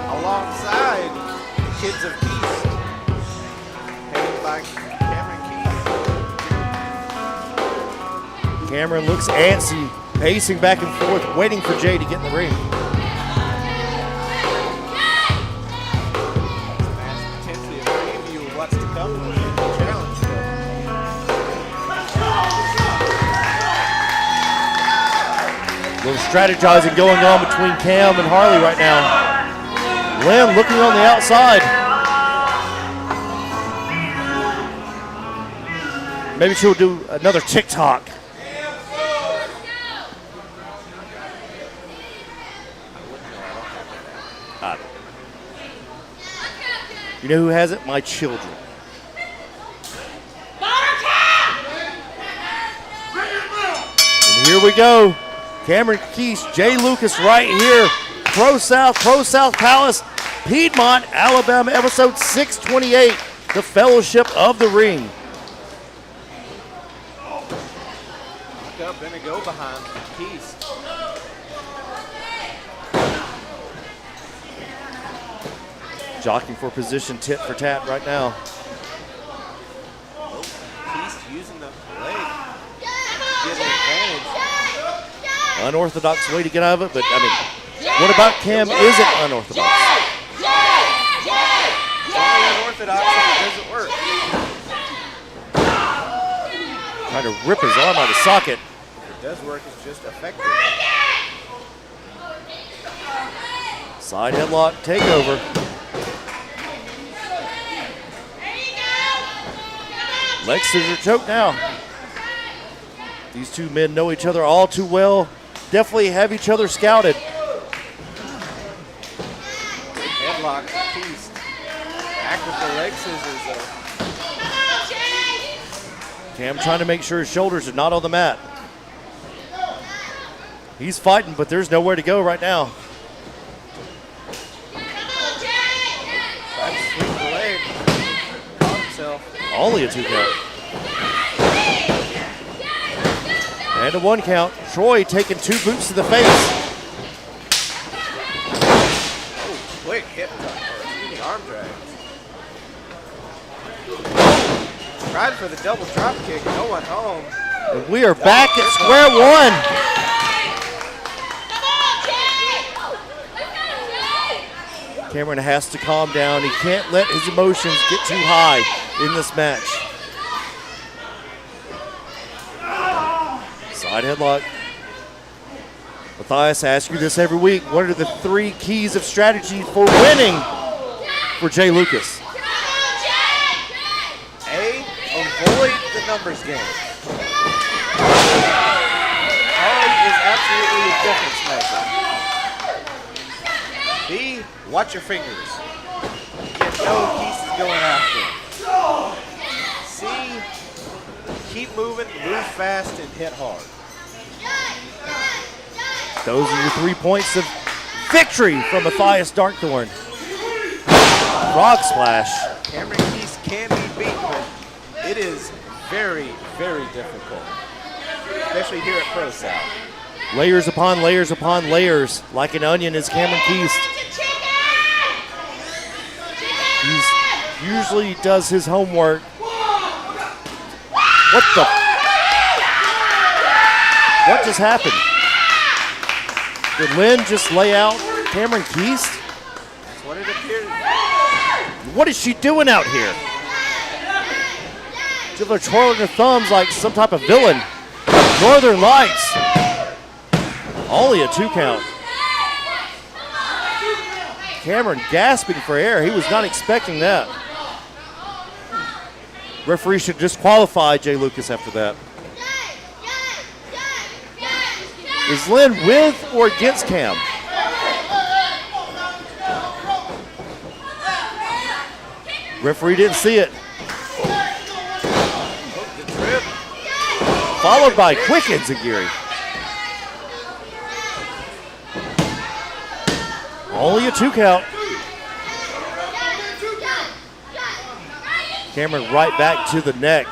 Alongside the kids of Keys, headed by Cameron Keys. Cameron looks antsy, pacing back and forth, waiting for Jay to get in the ring. Potentially a preview of what's to come in the challenge. A little strategizing going on between Cam and Harley right now. Lynn looking on the outside. Maybe she'll do another TikTok. You know who has it? My children. And here we go. Cameron Keys, Jay Lucas right here. ProSouth Palace, Piedmont, Alabama, episode 628, the Fellowship of the Ring. Look up and a go behind Keys. Jockeying for position, tit for tat right now. Keys using the leg. Get an advantage. Unorthodox way to get out of it, but I mean, what about Cam isn't unorthodox? It's only unorthodox if it doesn't work. Trying to rip his arm out of socket. If it does work, it's just effective. Side headlock takeover. Leg scissor choke now. These two men know each other all too well. Definitely have each other scouted. Headlock, Keys. Back with the leg scissors though. Cam trying to make sure his shoulders are not on the mat. He's fighting, but there's nowhere to go right now. Trying to sweep the leg. Caught himself. Only a 2 count. And a 1 count. Troy taking 2 boots to the face. Oh, quick hip arm drag. Tried for the double drop kick, no one home. And we are back at square one. Cameron has to calm down. He can't let his emotions get too high in this match. Side headlock. Matthias, I ask you this every week. What are the 3 keys of strategy for winning for Jay Lucas? A, avoid the numbers game. Harley is absolutely a difference maker. B, watch your fingers. You know Keys is going after. C, keep moving, move fast, and hit hard. Those are your 3 points of victory from Matthias Darkthorn. Frog splash. Cameron Keys can be beaten, but it is very, very difficult, especially here at ProSouth. Layers upon layers upon layers, like an onion is Cameron Keys. He usually does his homework. What the? What just happened? Did Lynn just lay out Cameron Keys? That's what it appears. What is she doing out here? She's twirling her thumbs like some type of villain. Northern Lights. Only a 2 count. Cameron gasping for air. He was not expecting that. Referee should disqualify Jay Lucas after that. Is Lynn with or against Cam? Referee didn't see it. Followed by quick enziguri. Only a 2 count. Cameron right back to the neck.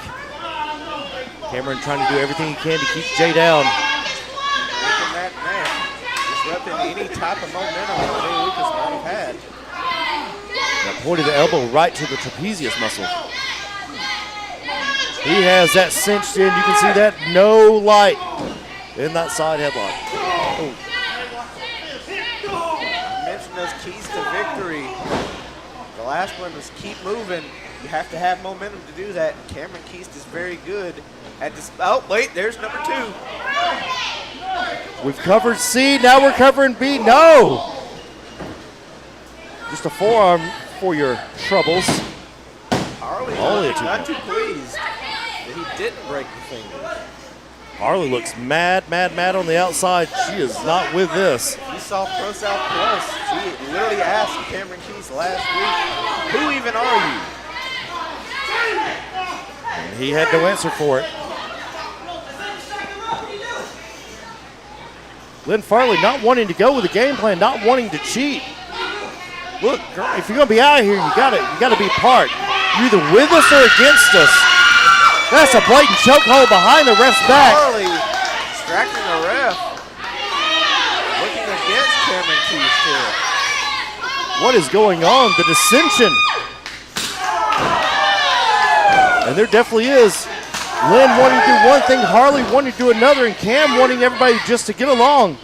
Cameron trying to do everything he can to keep Jay down. That man disrupting any type of momentum that Jay Lucas might have had. That point of the elbow right to the trapezius muscle. He has that cinched in. You can see that no light in that side headlock. Oh. I mentioned those keys to victory. The last one was keep moving. You have to have momentum to do that. Cameron Keast is very good at this. Oh, wait, there's number 2. We've covered C, now we're covering B. No! Just a forearm for your troubles. Harley Only a 2 not count. too pleased that he didn't break the finger. Harley looks mad on the outside. She is not with this. He saw ProSouth Plus. She literally asked Cameron Keast last week, who even are you? And he had no answer for it. Lynn Farley not wanting to go with the game plan, not wanting to cheat. Look, girl, if you're gonna be out here, you gotta be part. You're either with us or against us. That's a blatant chokehold behind the ref's back. Farley distracting the ref. Looking against Cameron Keast here. What is going on? The dissension. And there definitely is. Lynn wanting to do one thing, Harley wanting to do another, and Cam wanting everybody just to get along.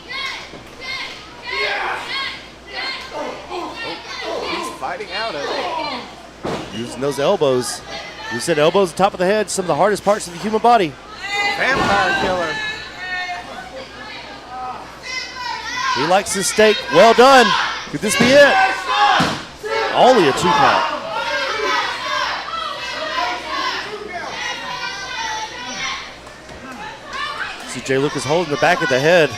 He's fighting out of it. Using those elbows. You said elbows on top of the head, some of the hardest parts of the human body. Vampire killer. He likes his steak. Well done. Could this be it? Only a 2 count. See Jay Lucas holding the back of the head.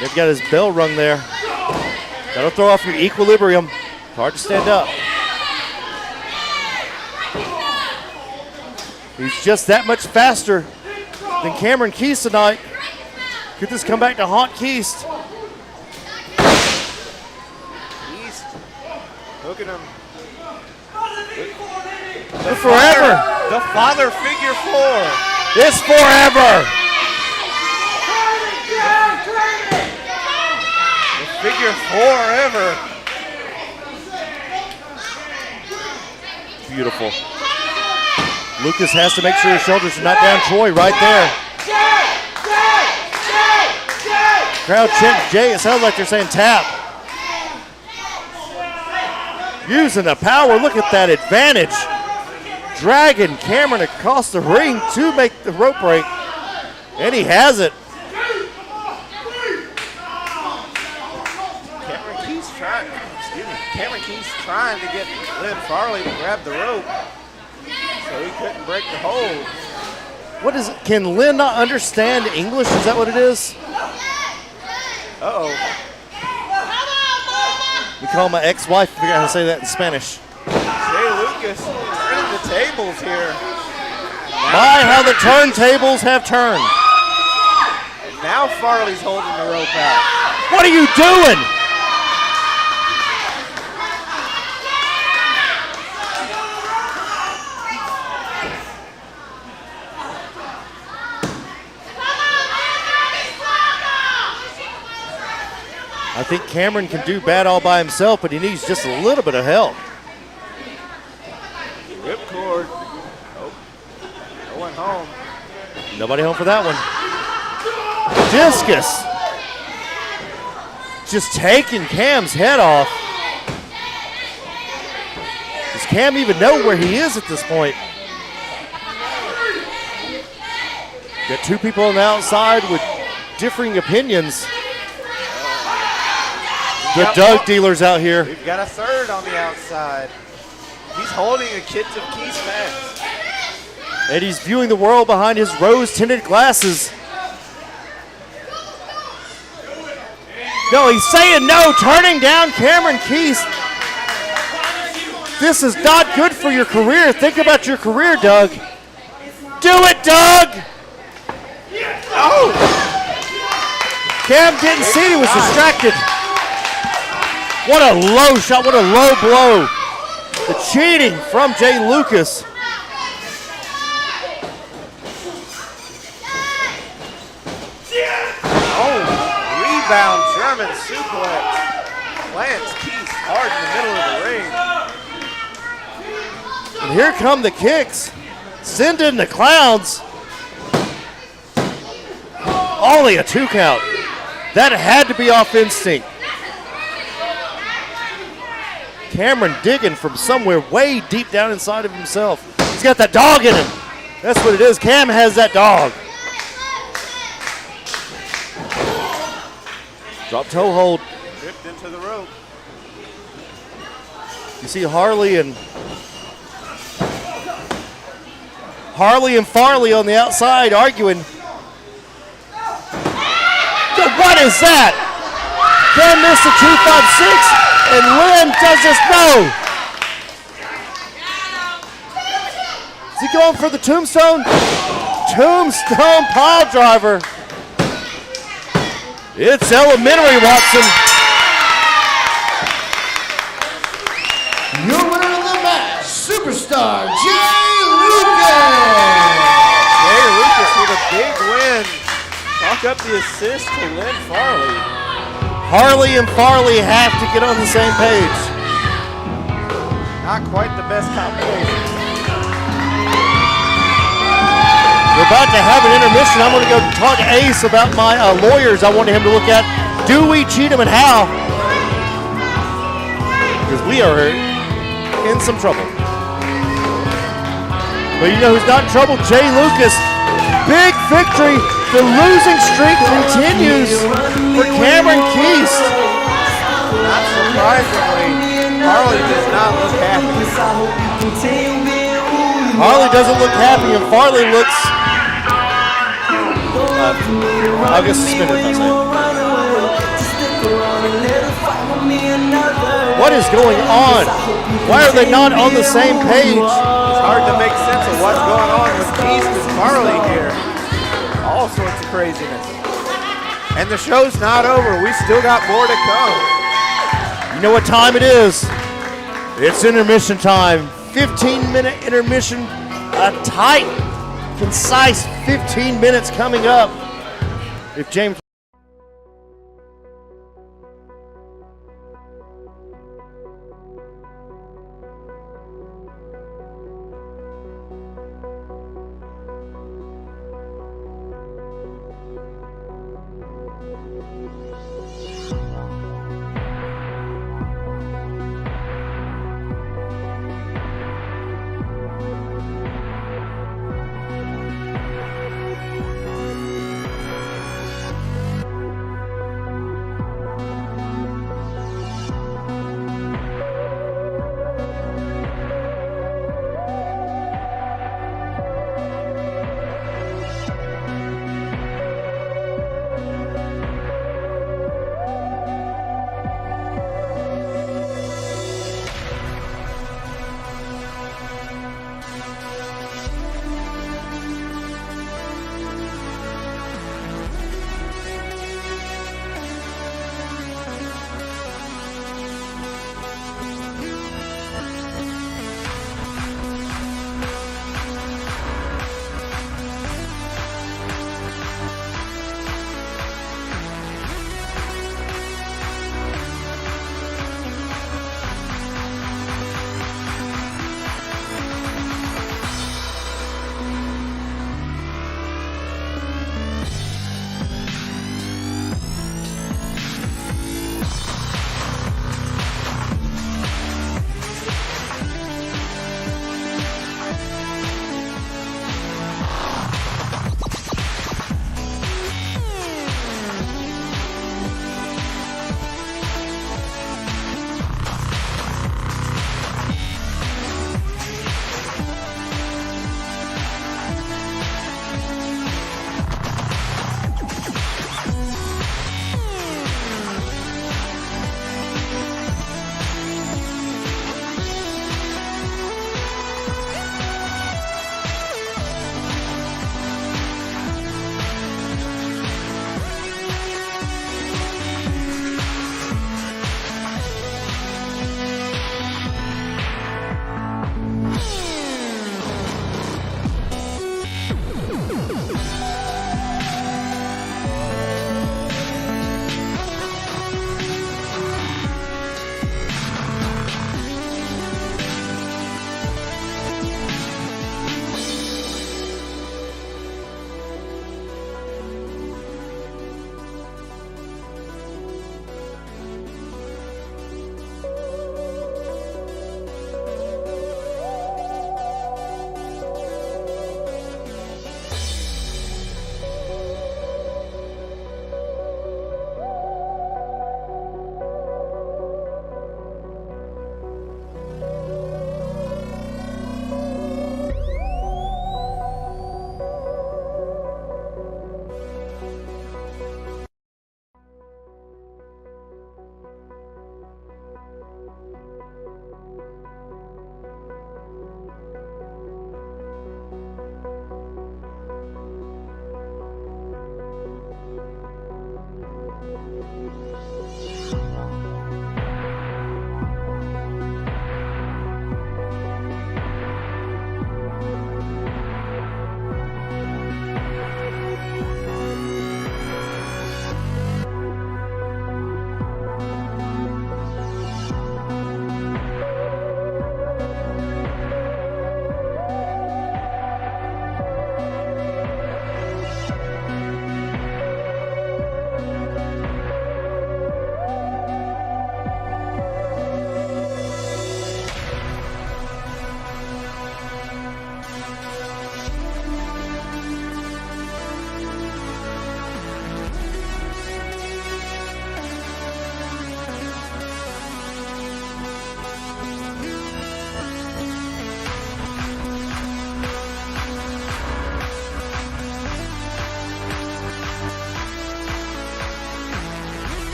They've got his bell rung there. That'll throw off your equilibrium. Hard to stand up. He's just that much faster than Cameron Keast tonight. Could this come back to haunt Keast? Keast hooking him. Forever. The father figure 4. It's forever. The figure 4 ever. Beautiful. Lucas has to make sure his shoulders are not down. Troy right there. Crowd chant Jay. It sounds like they're saying tap. Using the power. Look at that advantage. Dragging Cameron across the ring to make the rope break. And he has it. Cameron Keast trying to get Lynn Farley to grab the rope, so he couldn't break the hold. What is it? Can Lynn not understand English? Is that what it is? Uh-oh. We call my ex-wife, figure out how to say that in Spanish. Jay Lucas turning the tables here. My, how the turntables have turned. And now Farley's holding the rope out. What are you doing? I think Cameron can do bad all by himself, but he needs just a little bit of help. Ripcord. Oh, going home. Nobody home for that one. Discus. Just taking Cam's head off. Does Cam even know where he is at this point? Got 2 people on the outside with differing opinions. The Doug dealers out here. We've got a 3rd on the outside. He's holding a Kids of Keast mask. And he's viewing the world behind his rose-tinted glasses. No, he's saying no, turning down Cameron Keys. This is not good for your career. Think about your career, Doug. Do it, Doug! Oh! Cam didn't see it, he was distracted. What a low shot, what a low blow. The cheating from Jay Lucas. Oh, rebound German suplex. Plants Keith hard in the middle of the ring. And here come the kicks. Send in the clowns. Only a 2 count. That had to be off instinct. Cameron digging from somewhere way deep down inside of himself. He's got that dog in him. That's what it is. Cam has that dog. Drop toe hold. Ripped into the rope. You see Harley and Farley on the outside arguing. What is that? Cam missed a 2-5-6. And Lynn does this, no. Is he going for the tombstone? Tombstone pile driver. It's elementary, Watson. Your winner of the match, superstar Jay Lucas. Jay Lucas with a big win. Talk up the assist to Lynn Farley. Harley and Farley have to get on the same page. Not quite the best combination. We're about to have an intermission. I'm going to go talk to Ace about my lawyers I wanted him to look at. Do we cheat him and how? Because we are in some trouble. But you know who's not in trouble? Jay Lucas. Big victory. The losing streak continues for Cameron Keys. Not surprisingly, Harley does not look happy. Harley doesn't look happy, and Farley looks, I'll get suspended if I say it. What is going on? Why are they not on the same page? It's hard to make sense of what's going on with Keith and Farley here. All sorts of craziness. And the show's not over. We still got more to come. You know what time it is? It's intermission time. 15-minute intermission. A tight, concise 15 minutes coming up. If James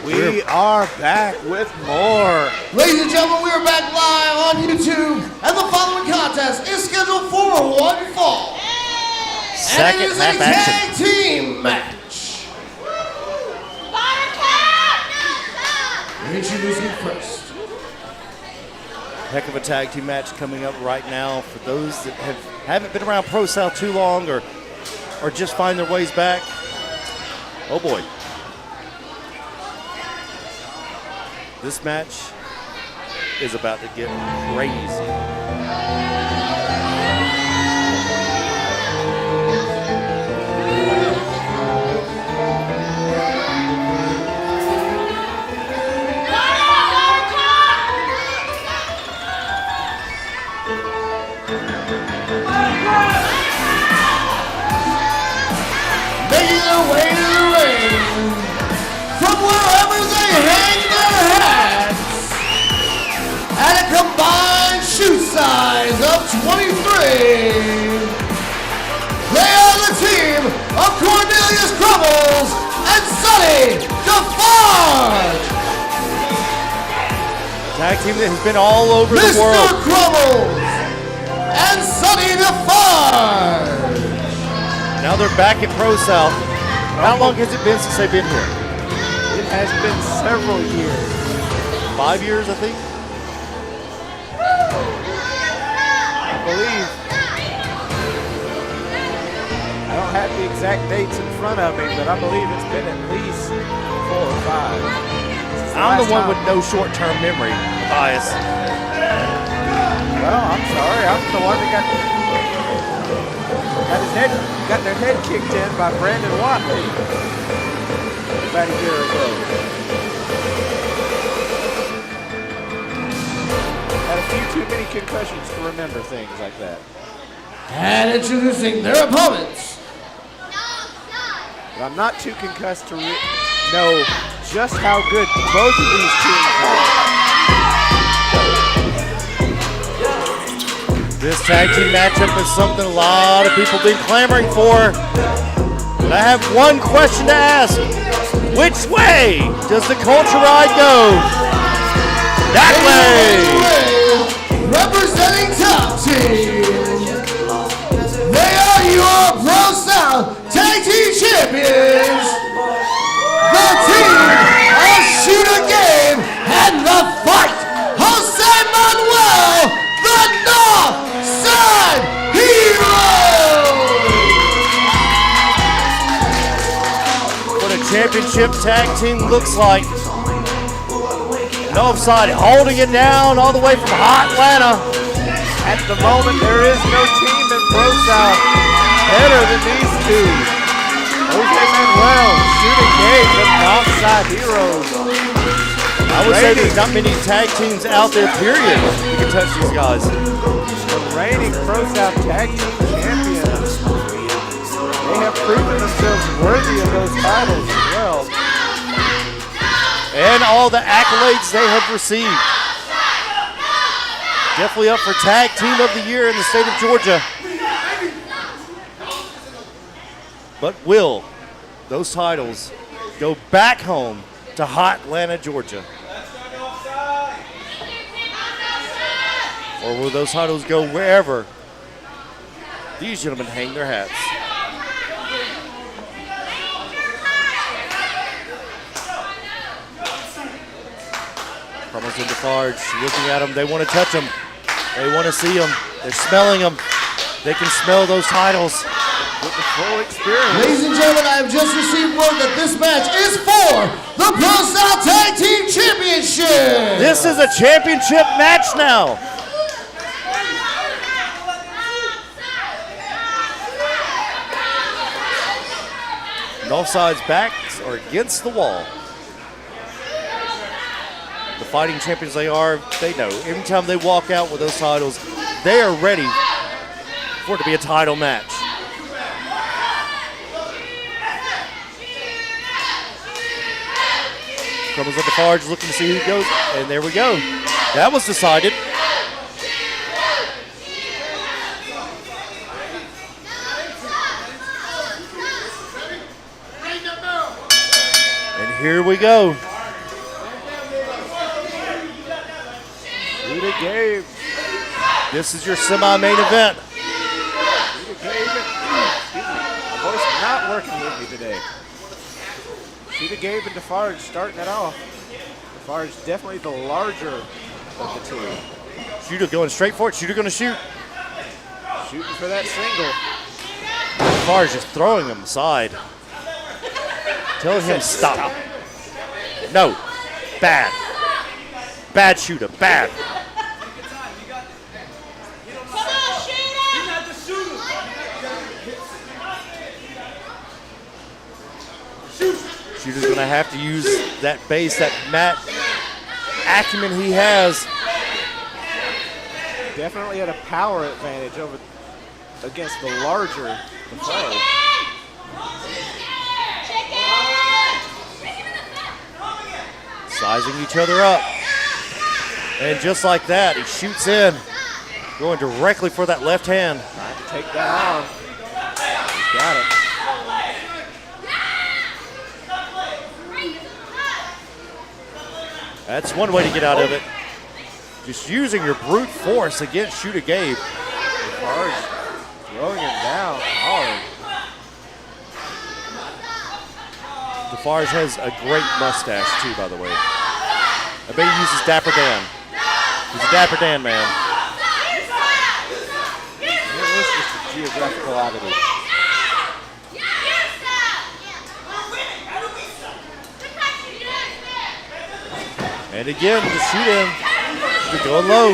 We are back with more. Ladies and gentlemen, we are back live on YouTube, and the following contest is scheduled for one fall. Second and it is half a action. tag team match. Introducing first. Heck of a tag team match coming up right now for those that haven't been around Pro South too long or just find their ways back. Oh boy. This match is about to get crazy. Making their way to the ring from wherever they hang their hats at a combined shoe size of 23. They are the team of Cornelius Crumbles and Sonny DeFarge. Tag team that has been all over the Mr. world. Crumbles and Sonny DeFarge. Now they're back at Pro South. How long has it been since they've been here? It has been several years. 5 years, I think. I believe. I don't have the exact dates in front of me, but I believe it's been at least 4 or 5. I'm the one with no short-term memory bias. Well, I'm sorry. I'm the one that got their head kicked in by Brandon Watley about a year ago. Had a few too many concussions to remember things like that. And introducing their opponents. But I'm not too concussed to know just how good both of these teams are. This tag team matchup is something a lot of people have been clamoring for. But I have one question to ask. Which way does the culture ride go? That way! Representing top team. They are your Pro South Tag Team Champions. The team of Shooter Game and the Fight. Jose Manuel, the North Side Hero. What a championship tag team looks like. Northside holding it down all the way from hot Atlanta. At the moment, there is no team in Pro South better than these two. Jose Manuel, Shooter Game, the Northside Heroes. I would say there's not many tag teams out there, period, who can touch these guys. The reigning Pro South Tag Team Champions. They have proven themselves worthy of those titles as well. And all the accolades they have received. Definitely up for Tag Team of the Year in the state of Georgia. But will those titles go back home to hot Atlanta, Georgia? Or will those titles go wherever these gentlemen hang their hats? Crumbles and DeFarge looking at them. They want to touch them. They want to see them. They're smelling them. They can smell those titles. With the full experience. Ladies and gentlemen, I have just received word that this match is for the Pro South Tag Team Championship. This is a championship match now. Northside's backs are against the wall. The fighting champions they are, they know. Every time they walk out with those titles, they are ready for it to be a title match. Crumbles up the Farge looking to see who goes, and there we go. That was decided. And here we go. Gabe. This is your semi-main event. Shooter Gabe. Excuse me. My voice is not working with me today. Shooter Gabe and Defarge starting it off. Defarge definitely the larger of the two. Shooter going straight for it. Shooter going to shoot. Shooting for that single. Defarge just throwing him aside. Telling him stop. No. Bad. Bad shooter. Bad. Shooter's going to have to use that base, that mat acumen he has. Definitely had a power advantage over against the larger Defarge. Sizing each other up. And just like that, he shoots in, going directly for that left hand. Trying to take that on. He's got it. That's one way to get out of it. Just using your brute force against Shooter Gabe. Defarge throwing him down hard. Defarge has a great mustache too, by the way. I bet he uses Dapper Dan. He's a Dapper Dan man. It is just a geographical oddity. And again, to shoot him. He's going low.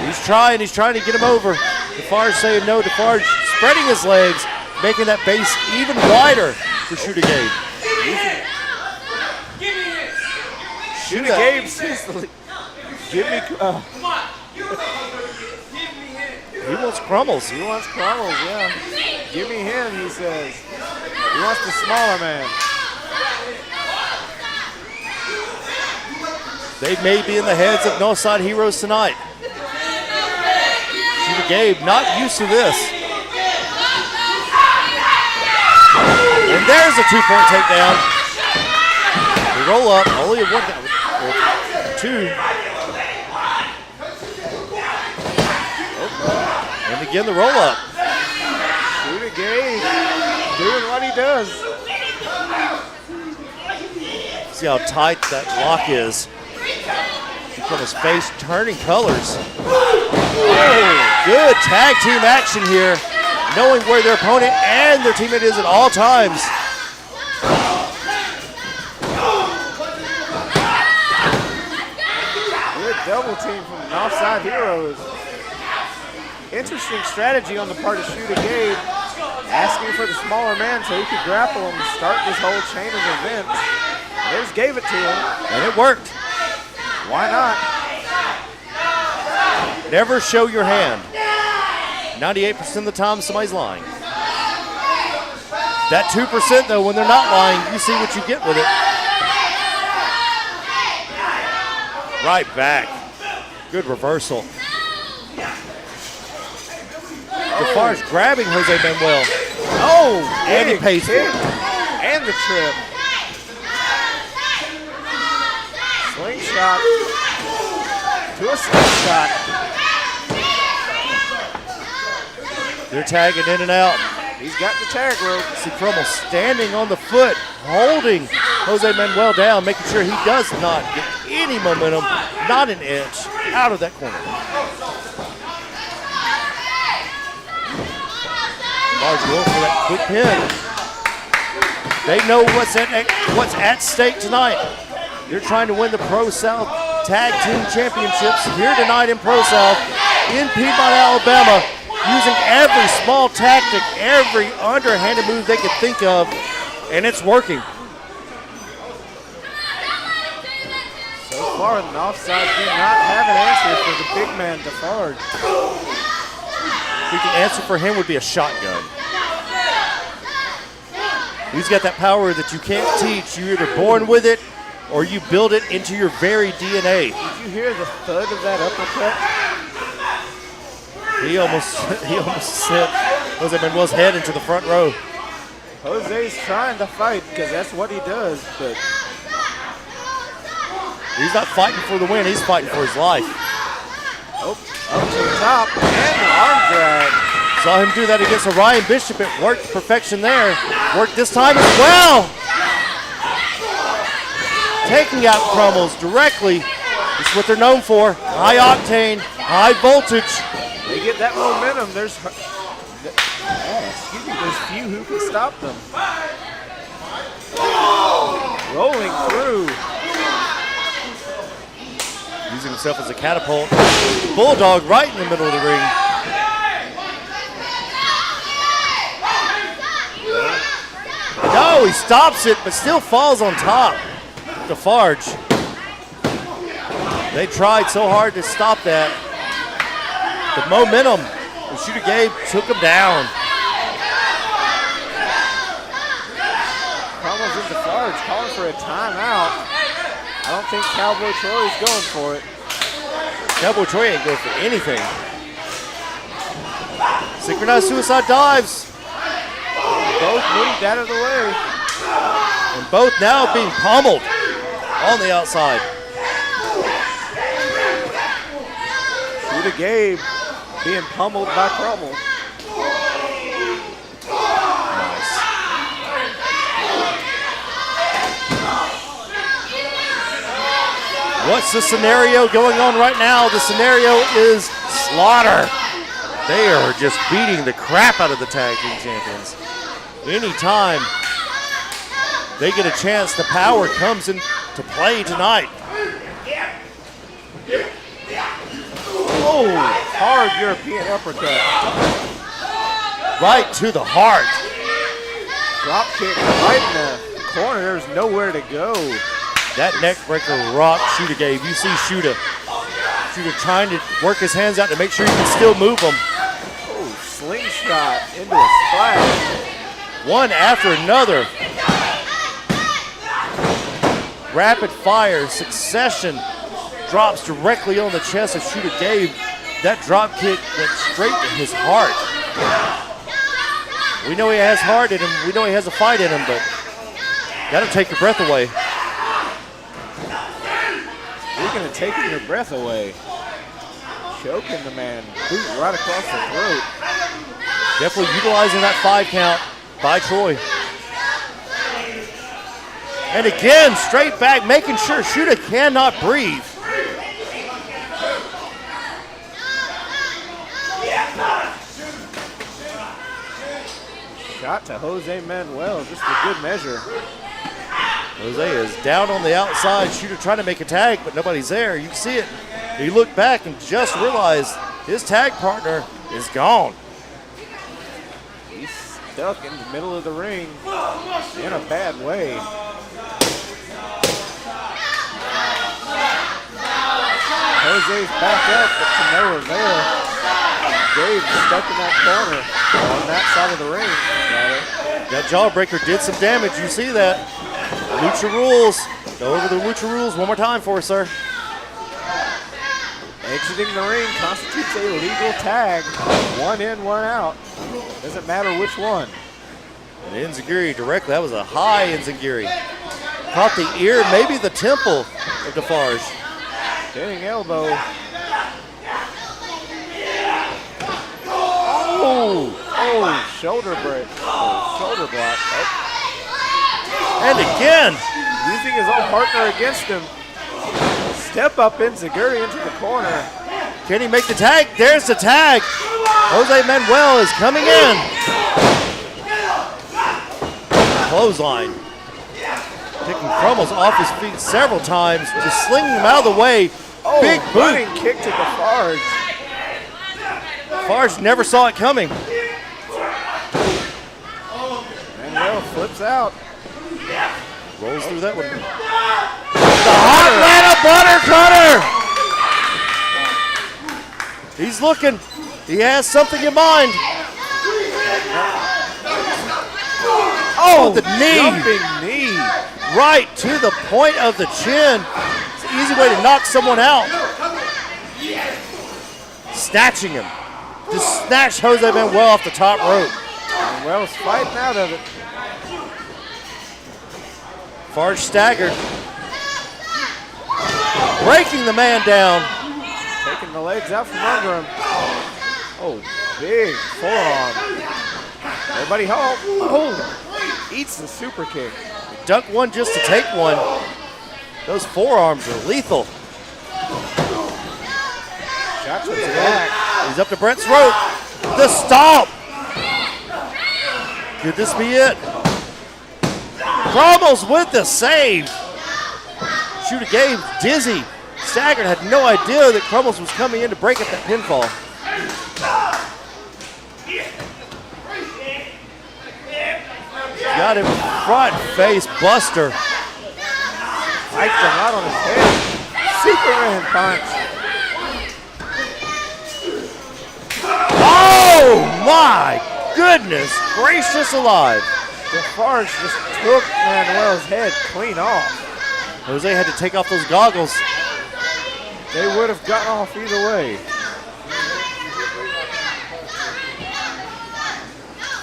He's trying to get him over. Defarge saying no. Defarge spreading his legs, making that base even wider for Shooter Gabe. Shooter Gabe says, give me, He wants crumbles. he wants crumbles, yeah. Give me him, he says. He wants the smaller man. They may be in the heads of Northside Heroes tonight. Shooter Gabe not used to this. And there's a 2-point takedown. The roll up, only a 1, 2. And again, the roll up. Shooter Gabe doing what he does. See how tight that lock is. From his face, turning colors. Oh, good tag team action here, knowing where their opponent and their teammate is at all times. Good double team from the Northside Heroes. Interesting strategy on the part of Shooter Gabe, asking for the smaller man so he could grapple him to start this whole chain of events. They just gave it to him. And it worked. Why not? Never show your hand. 98% of the time, somebody's lying. That 2%, though, when they're not lying, you see what you get with it. Right back. Good reversal. Defarge grabbing Jose Manuel. Oh, And he pays for it. And the trip. Slingshot to a slingshot. They're tagging in and out. He's got the tag rope. See Crummel standing on the foot, holding Jose Manuel down, making sure he does not get any momentum, not an inch, out of that corner. Large going for that quick pin. They know what's at stake tonight. They're trying to win the ProSouth Tag Team Championships here tonight in ProSouth in Piedmont, Alabama, using every small tactic, every underhanded move they could think of, and it's working. So far, the Northside do not have an answer for the big man, Defarge. The answer for him would be a shotgun. He's got that power that you can't teach. You're either born with it or you build it into your very DNA. Did you hear the thud of that uppercut? He almost sent Jose Manuel's head into the front row. Jose's trying to fight because that's what he does, but He's not fighting for the win. He's fighting for his life. Up to the top and the arm drag. Saw him do that against Orion Bishop. It worked perfection there. Worked this time as well. Taking out Crummels directly. That's what they're known for. High octane, high voltage. They get that momentum. There's few who can stop them. Rolling through. Using himself as a catapult. Bulldog right in the middle of the ring. No, he stops it, but still falls on top. Defarge. They tried so hard to stop that. The momentum, the Shooter Gabe took him down. Cromwell's in Defarge calling for a timeout. I don't think Cowboy Troy is going for it. Cowboy Troy ain't going for anything. Synchronized suicide dives. Both moved out of the way. And both now being pummeled on the outside. Shooter Gabe being pummeled by Crummel. Nice. What's the scenario going on right now? The scenario is slaughter. They are just beating the crap out of the tag team champions. Anytime they get a chance, the power comes into play tonight. Oh, hard European uppercut. Right to the heart. Drop kick right in the corner. There's nowhere to go. That neck breaker rocked Shooter Gabe. You see Shooter trying to work his hands out to make sure he can still move them. Oh, slingshot into a splash. One after another. Rapid fire succession drops directly on the chest of Shooter Gabe. That drop kick went straight to his heart. We know he has heart in him. We know he has a fight in him, but gotta take your breath away. You're gonna take your breath away. Choking the man, boot right across the throat. Definitely utilizing that 5 count by Troy. And again, straight back, making sure Shooter cannot breathe. Shot to Jose Manuel, just a good measure. Jose is down on the outside. Shooter trying to make a tag, but nobody's there. You can see it. He looked back and just realized his tag partner is gone. He's stuck in the middle of the ring in a bad way. Jose's back up, but to no avail. Gabe stuck in that corner on that side of the ring. That jawbreaker did some damage. You see that. Lucha rules. Go over the Lucha rules one more time for us, sir. Exiting the ring constitutes a legal tag. 1 in, 1 out. Doesn't matter which one. And Enziguri directly. That was a high Enziguri. Caught the ear, maybe the temple of Defarge. Spinning elbow. Oh, shoulder break. Oh, shoulder block. Oh. And again. Using his own partner against him. Step up Enziguri into the corner. Can he make the tag? There's the tag. Jose Manuel is coming in. Clothesline. Picking Crummels off his feet several times, just slinging him out of the way. Oh, big running boot. kick to Defarge. Defarge never saw it coming. Manuel flips out. Rolls through that one. The hot Atlanta butter cutter. He's looking. He has something in mind. Oh, the knee. Jumping knee. Right to the point of the chin. It's an easy way to knock someone out. Snatching him. Just snatch Jose Manuel off the top rope. Manuel's fighting out of it. Farge staggered. breaking the man down. Taking the legs out from under him. Oh, big forearm. Everybody home. Oh, eats the super kick. Duck one just to take one. Those forearms are lethal. Shot to the back. He's up to Brent's rope. The stomp. Could this be it? Cromwell's with the save. Shooter Gabe dizzy. Staggered, had no idea that Crumbles was coming in to break up that pinfall. Got him front face buster. Spiked him right on his head. Superman punch. Oh my goodness gracious alive. DeFarge just took Manuel's head clean off. Jose had to take off those goggles. They would have gotten off either way.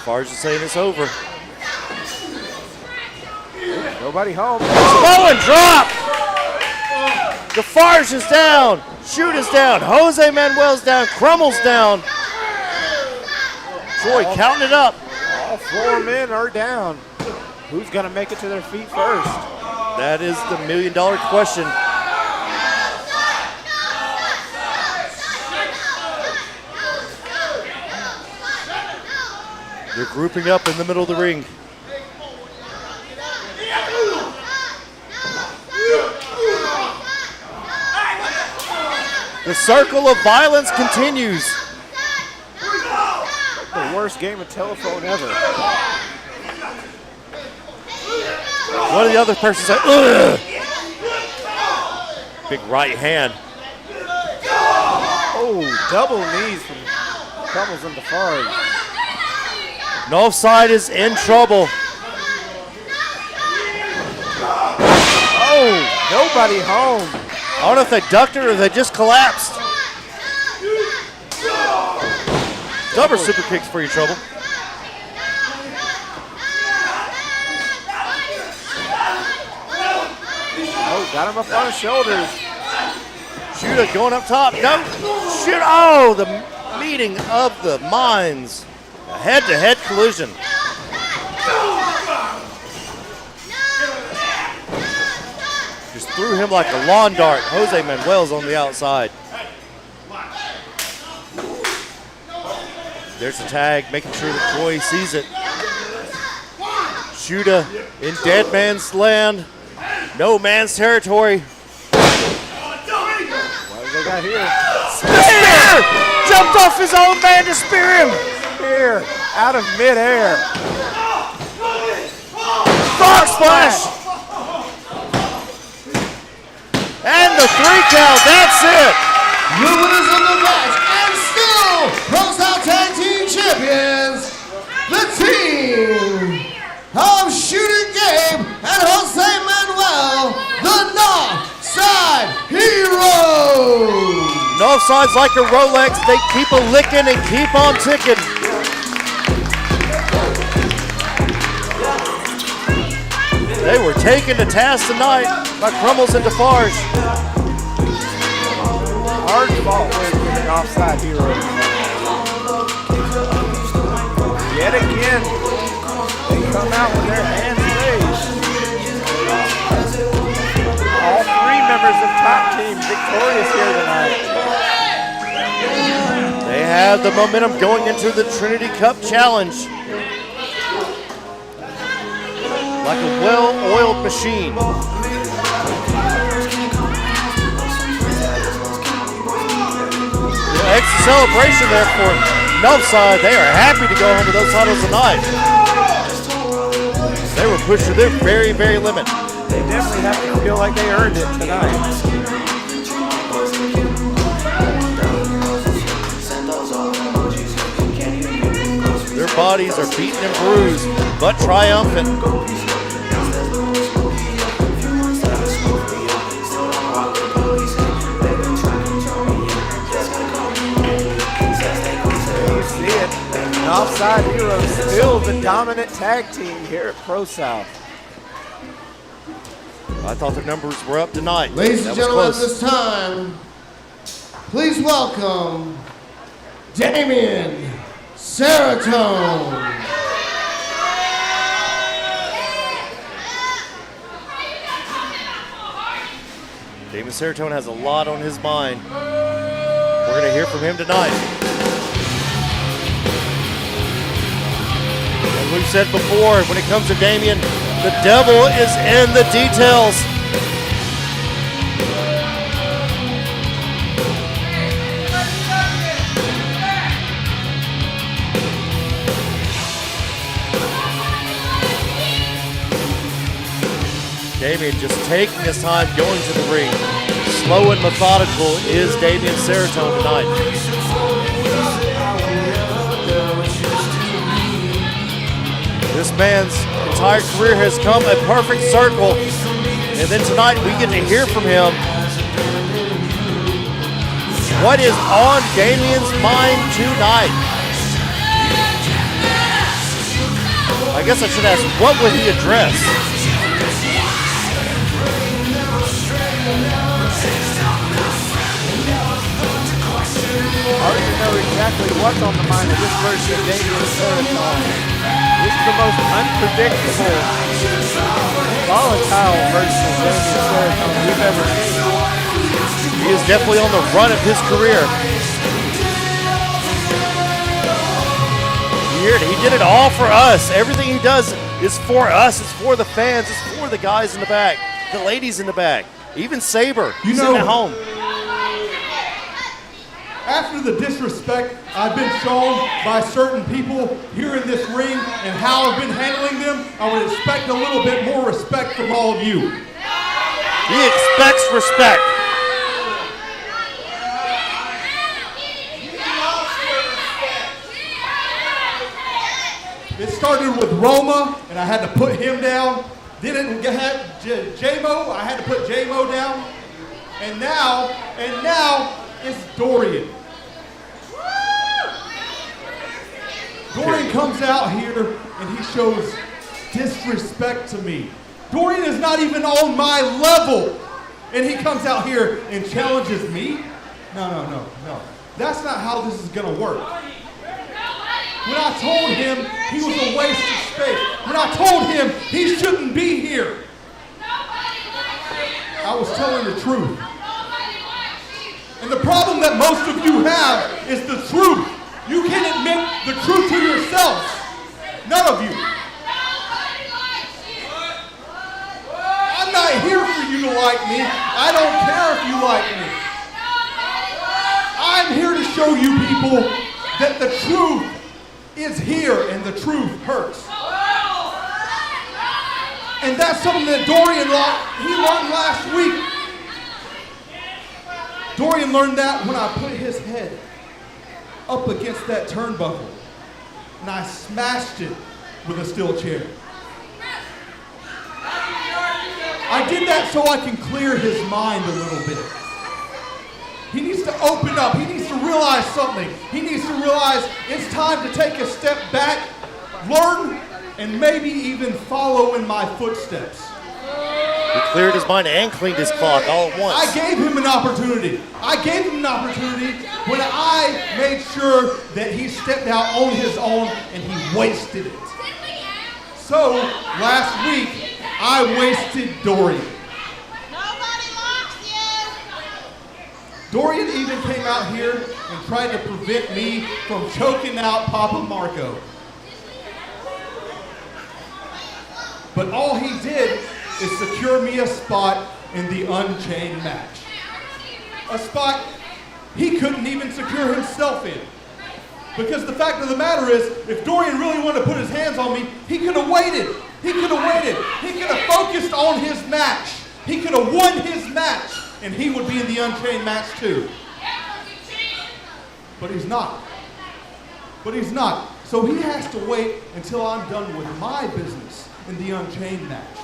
Farge is saying it's over. Nobody home. Samoan drop! DeFarge is down. Shoot is down. Jose Manuel's down. Crummel's down. Troy counting it up. All 4 men are down. Who's going to make it to their feet first? That is the million-dollar question. They're grouping up in the middle of the ring. The circle of violence continues. The worst game of telephone ever. One of the other persons said, ugh! Big right hand. Oh, double knees from Crumbles and DeFarge. Northside is in trouble. Oh, nobody home. I don't know if they ducked it or they just collapsed. Double super kicks for you, trouble. Oh, got him up on his shoulders. Shooter going up top. No. Shoot. Oh, the meeting of the minds. A head-to-head collision. Just threw him like a lawn dart. Jose Manuel's on the outside. There's the tag, making sure that Troy sees it. Shooter in dead man's land. No man's territory. What do they got here? Spear! Jumped off his own man to spear him. Spear out of midair. Frog splash! And the 3 count, that's it. The winners of the match and still ProSouth Tag Team Champions, the team of Shooting Gabe and Jose Manuel, the Northside Heroes. Northside's like a Rolex, they keep a licking and keep on ticking. They were taken to task tonight by Crumbles and DeFarge. Hard fought win for the Offside Heroes. Yet again, they come out with their hands raised. All 3 members of top team victorious here tonight. They have the momentum going into the Trinity Cup Challenge. Like a well-oiled machine. Extra celebration there for Northside. They are happy to go home with those titles tonight. They were pushed to their very, very limit. They definitely have to feel like they earned it tonight. Their bodies are beaten and bruised, but triumphant. Offside Heroes still the dominant tag team here at ProSouth. I thought the numbers were up tonight. Ladies and That was gentlemen, at close. this time, please welcome Damien Seratone. Damien Seratone has a lot on his mind. We're going to hear from him tonight. As we've said before, when it comes to Damien, the devil is in the details. Damien just taking his time going to the ring. Slow and methodical is Damien Seratone tonight. This man's entire career has come a perfect circle. And then tonight we get to hear from him what is on Damien's mind tonight. I guess I should ask, what would he address? I don't even know exactly what's on the mind of this version of Damien Seratone. This is the most unpredictable, volatile version of Damien Seratone we've ever seen. He is definitely on the run of his career. You hear it, he did it all for us. Everything he does is for us, it's for the fans, it's for the guys in the back, the ladies in the back, even Saber sitting at home. After the disrespect I've been shown by certain people here in this ring and how I've been handling them, I would expect a little bit more respect from all of you. He expects respect. It started with Roma, and I had to put him down. Then it had J-Mo, I had to put J-Mo down. And now it's Dorian. Dorian comes out here and he shows disrespect to me. Dorian is not even on my level. And he comes out here and challenges me? No. That's not how this is gonna work. When I told him he was a waste of space, when I told him he shouldn't be here, I was telling the truth. And the problem that most of you have is the truth. You can't admit the truth to yourselves. None of you. I'm not here for you to like me. I don't care if you like me. I'm here to show you people that the truth is here and the truth hurts. And that's something that Dorian learned last week. Dorian learned that when I put his head up against that turnbuckle and I smashed it with a steel chair. I did that so I can clear his mind a little bit. He needs to open up. He needs to realize something. He needs to realize it's time to take a step back, learn, and maybe even follow in my footsteps. He cleared his mind and cleaned his clock all at once. I gave him an opportunity. I gave him an opportunity when I made sure that he stepped out on his own and he wasted it. So, last week, I wasted Dorian. Dorian even came out here and tried to prevent me from choking out Papa Marco. But all he did is secure me a spot in the Unchained match. A spot he couldn't even secure himself in. Because the fact of the matter is, if Dorian really wanted to put his hands on me, he could have waited. He could have waited. He could have focused on his match. He could have won his match, and he would be in the Unchained match too. But he's not. So he has to wait until I'm done with my business in the Unchained match.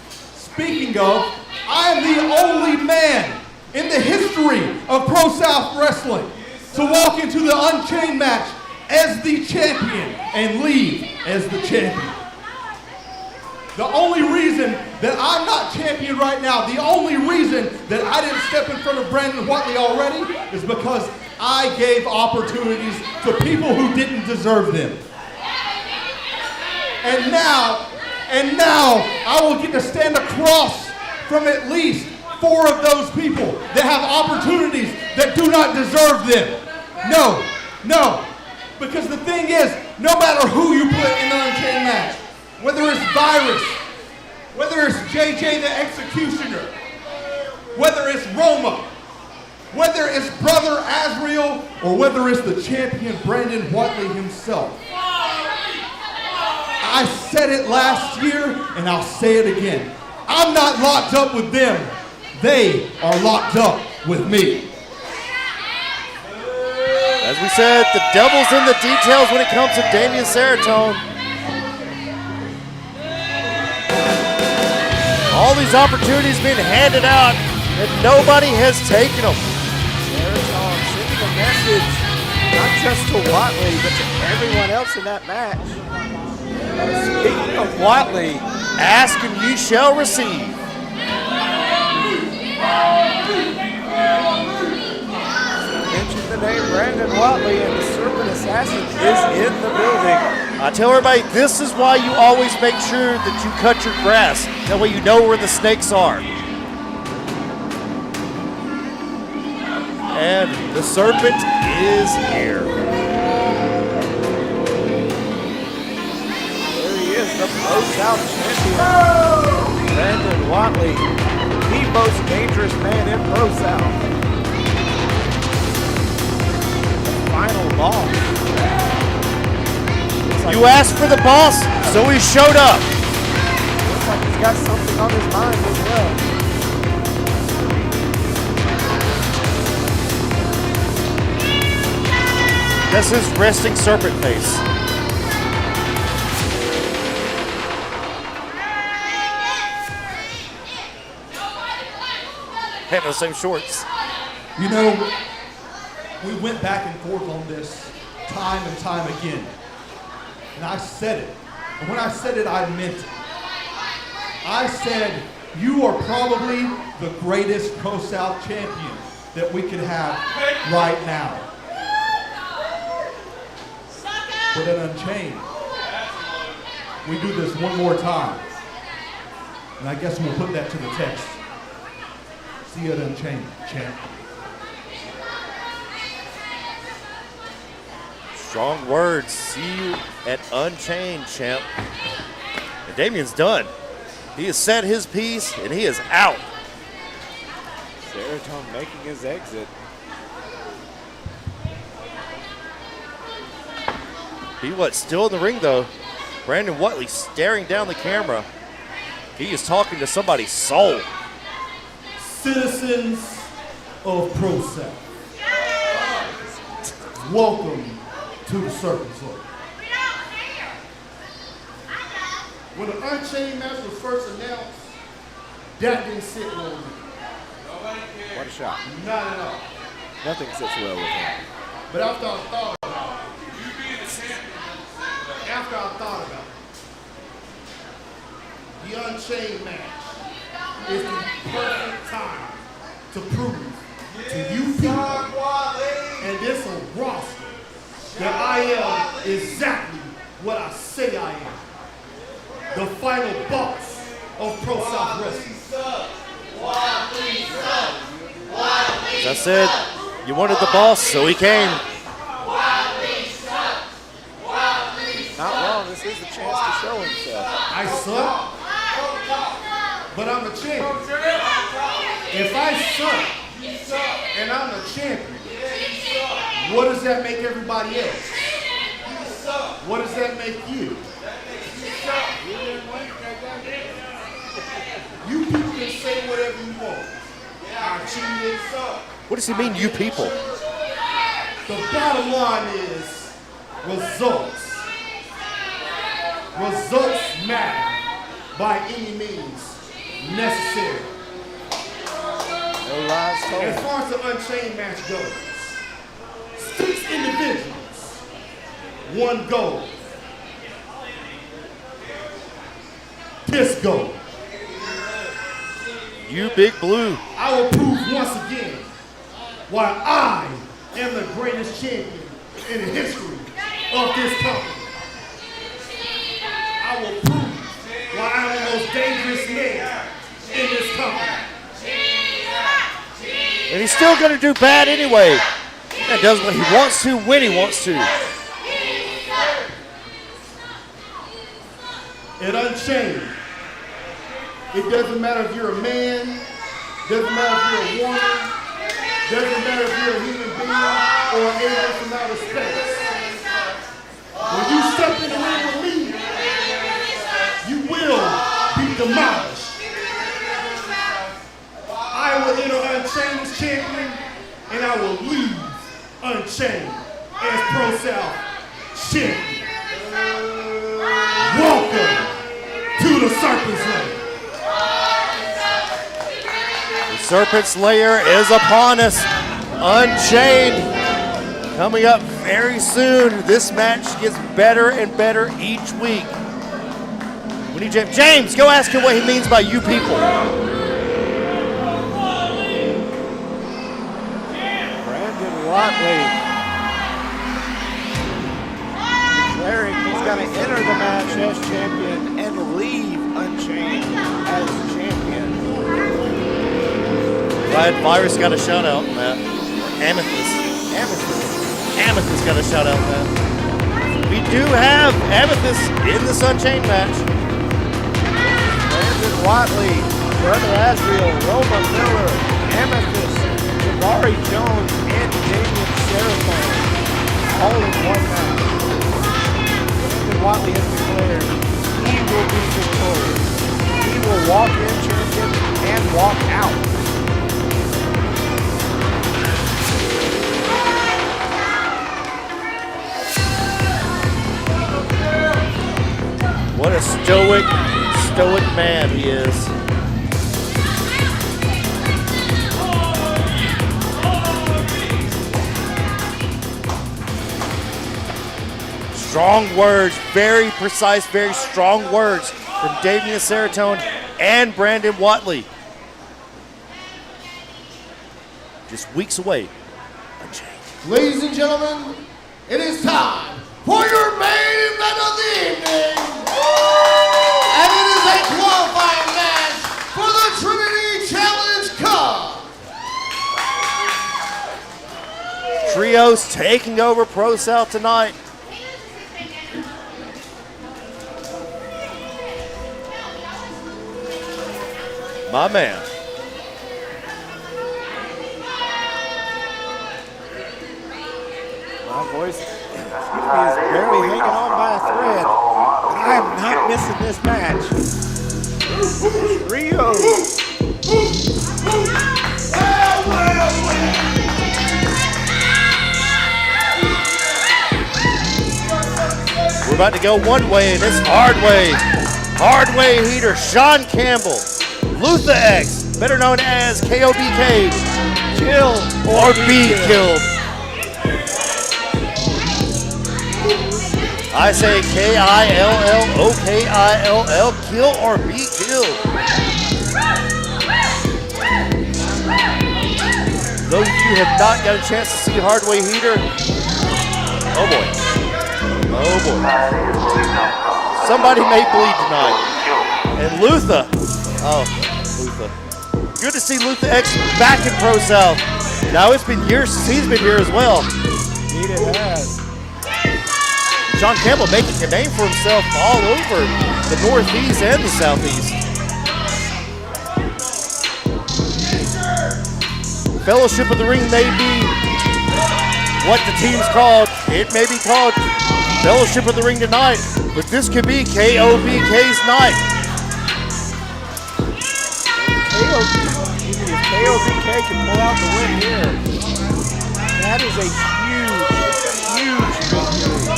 Speaking of, I am the only man in the history of ProSouth Wrestling to walk into the Unchained match as the champion and leave as the champion. The only reason that I'm not champion right now, the only reason that I didn't step in front of Brandon Watley already is because I gave opportunities to people who didn't deserve them. And now I will get to stand across from at least 4 of those people that have opportunities that do not deserve them. No. Because the thing is, no matter who you put in the Unchained match, whether it's Virus, whether it's JJ the Executioner, whether it's Roma, whether it's Brother Azrael, or whether it's the champion Brandon Watley himself. I said it last year, and I'll say it again. I'm not locked up with them. They are locked up with me. As we said, the devil's in the details when it comes to Damien Seratone. All these opportunities being handed out, and nobody has taken them. Seratone sending a message, not just to Watley, but to everyone else in that match. Speaking of Watley, Ask and ye shall receive. mention the name Brandon Watley, and the Serpent Assassin is in the building. I tell everybody, this is why you always make sure that you cut your grass. That way you know where the snakes are. And the Serpent is here. There he is, the ProSouth champion, Brandon Watley, the most dangerous man in ProSouth. Final boss. You asked for the boss, so he showed up. Looks like he's got something on his mind as well. That's his resting serpent face. Having the same shorts. You know, we went back and forth on this time and time again. And I said it. And when I said it, I meant it. I said, you are probably the greatest ProSouth champion that we could have right now. But at Unchained, we do this one more time. And I guess we'll put that to the test. See you at Unchained, champ. Strong words. See you at Unchained, champ. And Damien's done. He has said his piece, and he is out. Seratone making his exit. Still in the ring, though. Brandon Watley staring down the camera. He is talking to somebody's soul. Citizens of ProSouth, welcome to the Serpent Zone. When the Unchained match was first announced, that didn't sit well with me. What a shot. Not at all. Nothing sits well with him. But after I thought about it, the Unchained match is the perfect time to prove to you people and this roster that I am exactly what I say I am. The final boss of ProSouth Wrestling. As I said, you wanted the boss, so he came. Not wrong, this is the chance to show himself. I suck, but I'm the champion. If I suck and I'm the champion, what does that make everybody else? What does that make you? You people can say whatever you want. I cheated. What does he mean, you people? The bottom line is results. Results matter by any means necessary. No lies told. As far as the Unchained match goes, 6 individuals, 1 goal. Disco. You big blue. I will prove once again why I am the greatest champion in the history of this company. I will prove why I'm the most dangerous man in this company. And he's still going to do bad anyway. He does what he wants to when he wants to. It Unchained. It doesn't matter if you're a man, doesn't matter if you're a woman, doesn't matter if you're a human being or an alien from outer space. When you step in the ring with me, you will be demolished. I will enter Unchained as champion, and I will leave Unchained as ProSouth champion. Welcome to the Serpent's Lair. Serpent's Lair is upon us. Unchained coming up very soon. This match gets better and better each week. We need James. James, go ask him what he means by you people. Brandon Watley declaring he's going to enter the match as champion and leave Unchained as champion. Right, Virus got a shout out, Matt. Amethyst got a shout out, Matt. We do have Amethyst in the Unchained match. Brandon Watley, Brother Asriel, Roma Miller, Amethyst, Jabari Jones, and Damian Seraphine, all in one match. Brandon Watley has declared he will be victorious. He will walk in champion and walk out. What a stoic man he is. Strong words, very precise, very strong words from Damian Seratone and Brandon Watley. Just weeks away. Ladies and gentlemen, it is time for your main event of the evening. And it is a qualifying match for the Trinity Challenge Cup. Trios taking over ProSouth tonight. My man. My voice is barely hanging on by a thread, but I am not missing this match. Trio. We're about to go one way, and it's hard way. Hard way heater, Sean Campbell. Luther X, better known as KOBK. Kill or be killed. I say K-I-L-L-O-K-I-L-L, kill or be killed. Those of you who have not got a chance to see Hardway Heater, oh boy. Oh boy. Somebody may bleed tonight. And Luther, oh, Luther. Good to see Luther X back in ProSouth. Now it's been years since he's been here as well. Indeed it has. Sean Campbell making a name for himself all over the Northeast and the Southeast. Fellowship of the Ring may be what the team's called. It may be called Fellowship of the Ring tonight, but this could be KOBK's night. If KOBK can pull out the win here, that is a huge victory.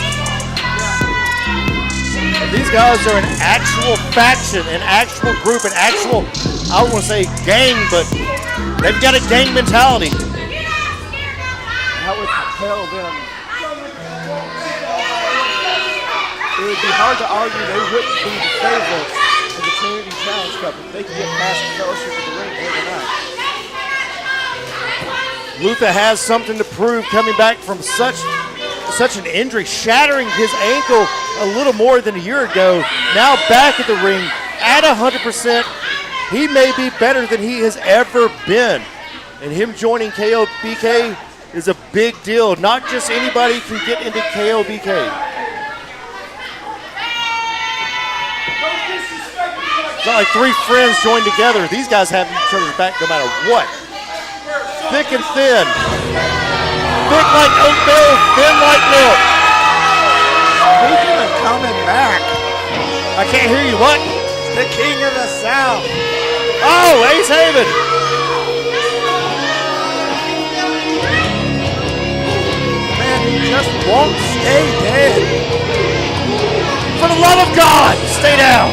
These guys are an actual faction, an actual group, an actual, I don't want to say gang, but they've got a gang mentality. That would tell them. It would be hard to argue they wouldn't be the favorites in the Trinity Challenge Cup if they can get past the Fellowship of the Ring here tonight. Luther has something to prove coming back from such an injury, shattering his ankle a little more than a year ago. Now back at the ring at 100%. He may be better than he has ever been. And him joining KOBK is a big deal. Not just anybody can get into KOBK. It's not like three friends joined together. These guys have each other's back no matter what. Thick and thin. Thick like oatmeal, thin like milk. Speaking of coming back, I can't hear you. What? the King of the South. Oh, Ace Haven. Man, he just won't stay dead. For the love of God, stay down.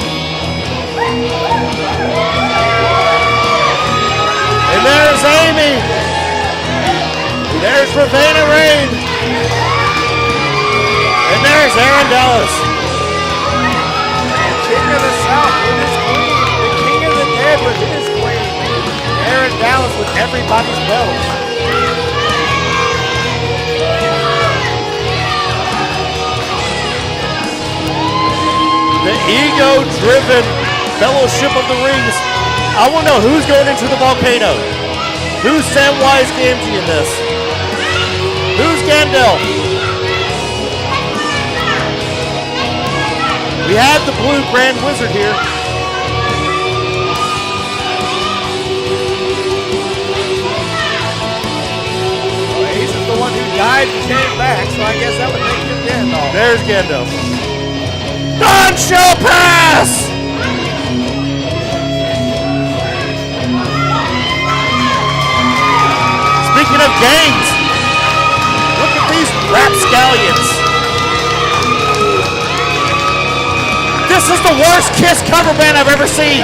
And there's Amy. There's Ravenna Rain. And there's Aaron Dallas. The King of the South with his queen. The King of the Dead with his queen. Aaron Dallas with everybody's belts. The ego-driven Fellowship of the Rings. I want to know who's going into the volcano. Who's Samwise Gamgee in this? Who's Gandalf? We have the blue Grand Wizard here. Well, Ace is the one who died and came back, so I guess that would make him Gandalf. There's Gandalf. None shall pass! Speaking of gangs, look at these rapscallions. This is the worst Kiss cover band I've ever seen.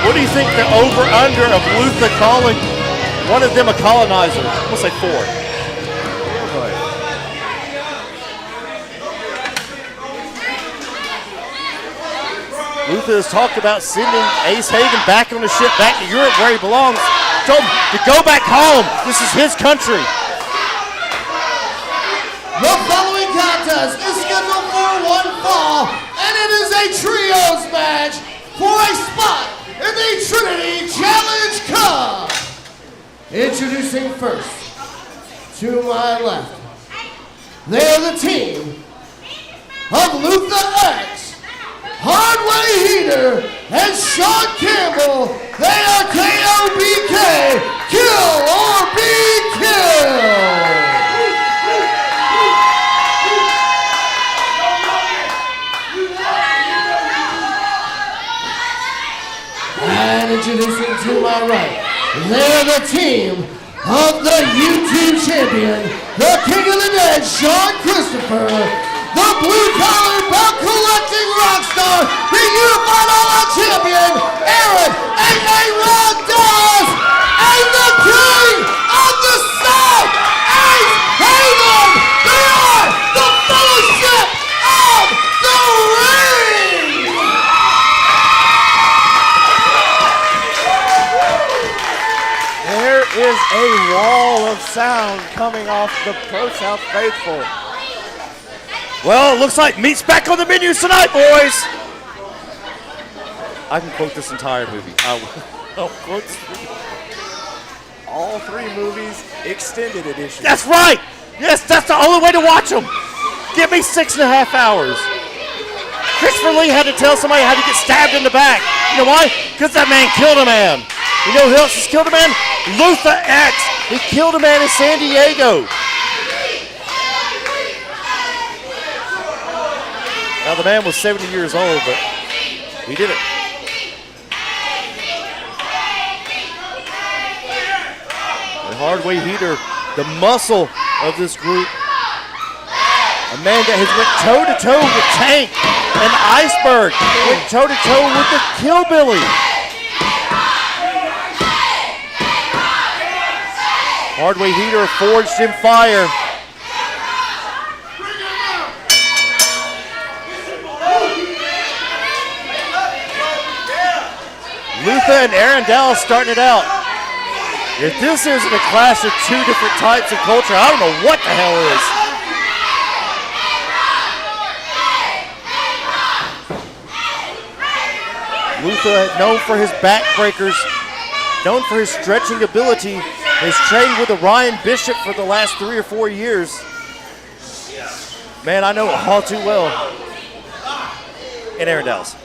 What do you think the over-under of Luther calling one of them a colonizer? I'm going to say 4. Luther has talked about sending Ace Hagen back on the ship, back to Europe where he belongs. Told him to go back home. This is his country. The following contest is scheduled for one fall, and it is a trios match for a spot in the Trinity Challenge Cup. Introducing first, to my left, they are the team of Luther X, Hardway Heater, and Sean Campbell. They are KOBK, Kill or Be Killed. And introducing to my right, they're the team of the YouTube champion, the King of the Dead, Sean Christopher, the blue-collar belt collecting rock star, the unified all-out champion, Aaron A.A. Ron Dallas, and the King of the South, Ace Haven. They are the Fellowship of the Ring. There is a wall of sound coming off the ProSouth faithful. Well, it looks like meat's back on the menus tonight, boys. I can quote this entire movie. I'll quote this movie. All 3 movies, extended edition. That's right. Yes, that's the only way to watch them. Give me 6.5 hours. Christopher Lee had to tell somebody how to get stabbed in the back. You know why? Because that man killed a man. You know who else has killed a man? Luther X. He killed a man in San Diego. Now, the man was 70 years old, but he did it. And Hardway Heater, the muscle of this group. A man that has went toe-to-toe with Tank and Iceberg. Went toe-to-toe with the Killbilly. Hardway Heater forged in fire. Luther and Aaron Dallas starting it out. If this isn't a clash of two different types of culture, I don't know what the hell is. Luther, known for his backbreakers, known for his stretching ability, has trained with Orion Bishop for the last 3 or 4 years. Man, I know it all too well. And Aaron Dallas.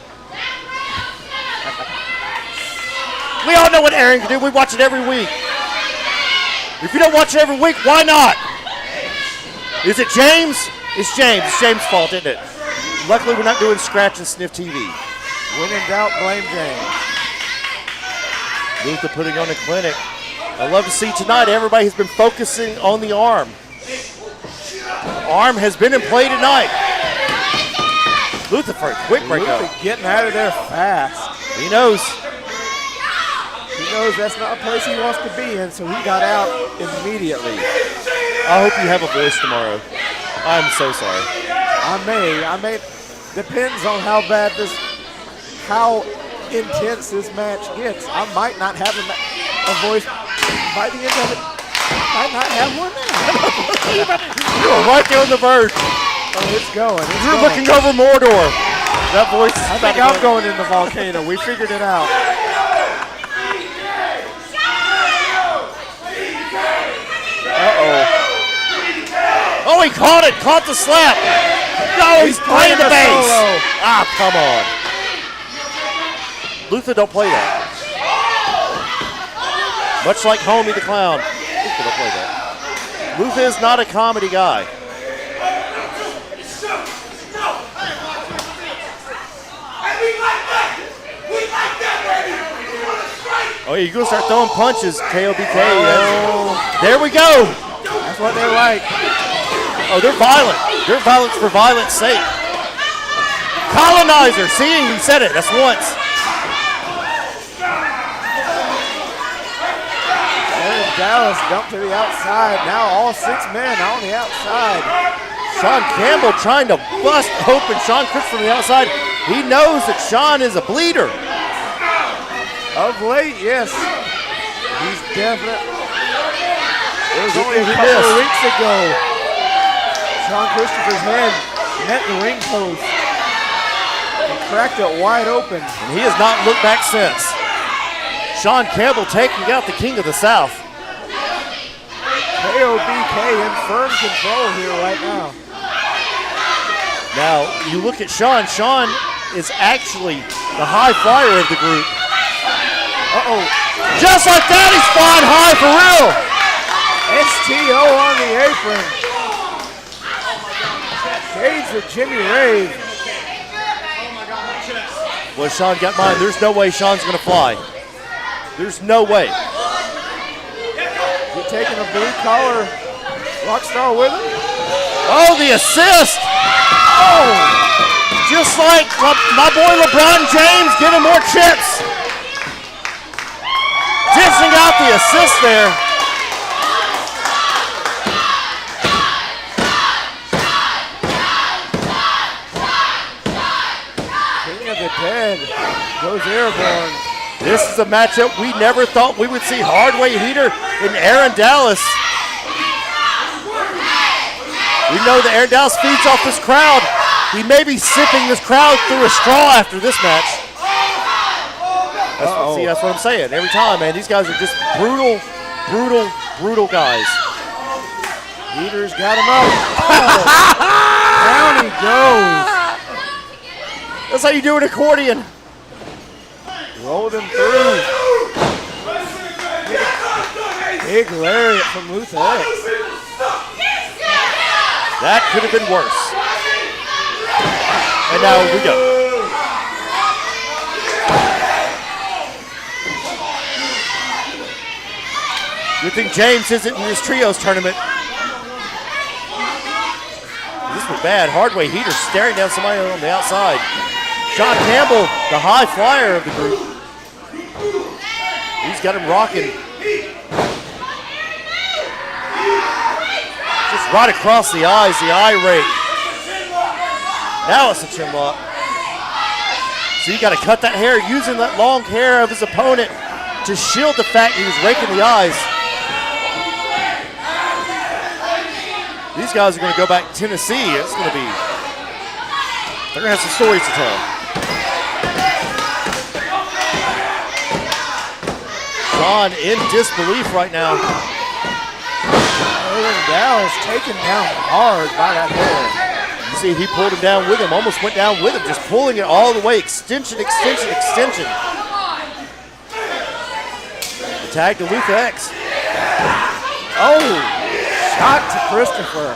We all know what Aaron can do. We watch it every week. If you don't watch it every week, why not? Is it James? It's James. It's James' fault, isn't it? Luckily, we're not doing Scratch and Sniff TV. When in doubt, blame James. Luther putting on a clinic. I love to see tonight everybody has been focusing on the arm. Arm has been in play tonight. Luther for a quick breakout. Luther getting out of there fast. He knows. He knows that's not a place he wants to be in, so he got out immediately. I hope you have a voice tomorrow. I'm so sorry. I may. Depends on how intense this match gets. I might not have a voice by the end of it. I might not have one now. You're right there on the verge. Oh, it's going. You're looking over Mordor. That voice. I think I'm going in the volcano. We figured it out. Oh, he caught it. Caught the slap. No, he's playing the bass. Solo. Ah, come on. Luther don't play that. Much like Homie the Clown. Luther don't play that. Luther is not a comedy guy. Oh, you're going to start throwing punches, KOBK. Oh. There we go. That's what they like. Oh, they're violent. They're violence for violence sake. Colonizer. See, he said it. That's once. Aaron Dallas dumped to the outside. Now all 6 men on the outside. Sean Campbell trying to bust open Sean Chris from the outside. He knows that Sean is a bleeder. Of late, yes. He's definite. It was only a couple of weeks ago. Sean Christopher's head met the ring post and cracked it wide open. And he has not looked back since. Sean Campbell taking out the King of the South. KOBK in firm control here right now. Now, you look at Sean. Sean is actually the high flyer of the group. Uh-oh. Just like that, he's flying high for real. STO on the apron. Shades of Jimmy Rave. Well, Sean got mine. There's no way Sean's going to fly. There's no way. He taking a blue collar rock star with him. Oh, the assist. Oh, just like my boy LeBron James getting more chips. Dishing out the assist there. King of the Dead goes airborne. This is a matchup we never thought we would see. Hardway Heater and Aaron Dallas. We know that Aaron Dallas feeds off this crowd. He may be sipping this crowd through a straw after this match. See, that's what I'm saying. Every time, man, these guys are just brutal, brutal, brutal guys. Heater's got him up. Oh. Down he goes. That's how you do an accordion. Rolled him through. Big lariat from Luther X. That could have been worse. And now we go. Good thing James isn't in this trios tournament. This was bad. Hardway Heater staring down somebody on the outside. Sean Campbell, the high flyer of the group. He's got him rocking. Right across the eyes, the eye rake. Now it's a chin lock. So you got to cut that hair, using that long hair of his opponent to shield the fact he was raking the eyes. These guys are going to go back to Tennessee. It's going to be, they're going to have some stories to tell. Sean in disbelief right now. Aaron Dallas taken down hard by that hair. You see, he pulled him down with him, almost went down with him, just pulling it all the way. Extension, extension, extension. The tag to Luther X. Oh, shot to Christopher.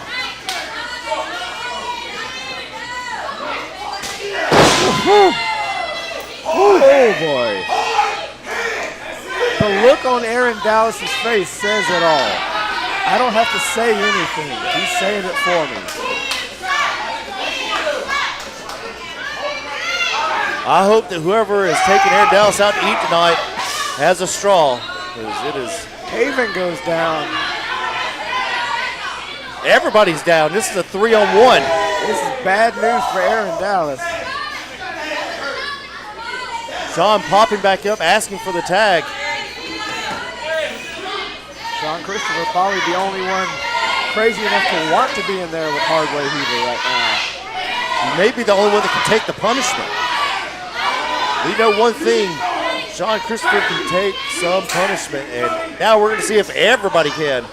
Oh boy. The look on Aaron Dallas's face says it all. I don't have to say anything. He's saying it for me. I hope that whoever is taking Aaron Dallas out to eat tonight has a straw, because it is. Haven goes down. Everybody's down. This is a 3-on-1. This is bad news for Aaron Dallas. Sean popping back up, asking for the tag. Sean Christopher probably the only one crazy enough to want to be in there with Hardway Heaver right now. He may be the only one that can take the punishment. We know one thing, Sean Christopher can take some punishment, and now we're going to see if everybody can.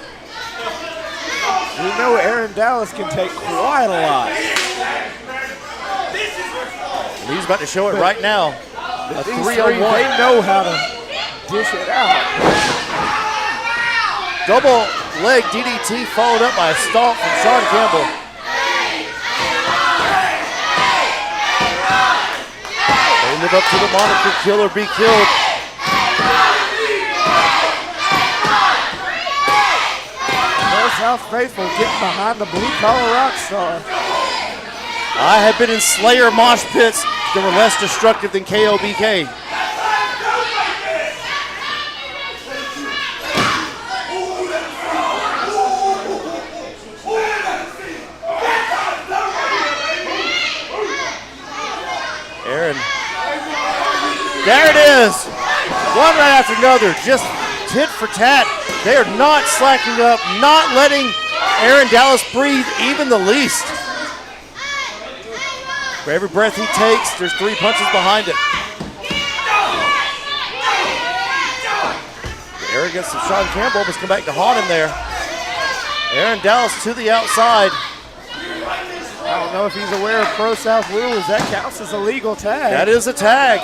We know Aaron Dallas can take quite a lot. And he's about to show it right now. A 3-on-1. They know how to dish it out. Double leg DDT followed up by a stomp from Sean Campbell. They live up to the moniker, kill or be killed. ProSouth faithful getting behind the blue collar rock star. I have been in Slayer mosh pits that were less destructive than KOBK. Aaron. There it is. One right after another, just tit for tat. They are not slacking up, not letting Aaron Dallas breathe even the least. For every breath he takes, there's 3 punches behind it. The arrogance of Sean Campbell must come back to haunt him there. Aaron Dallas to the outside. I don't know if he's aware of ProSouth rules. That counts as a legal tag. That is a tag.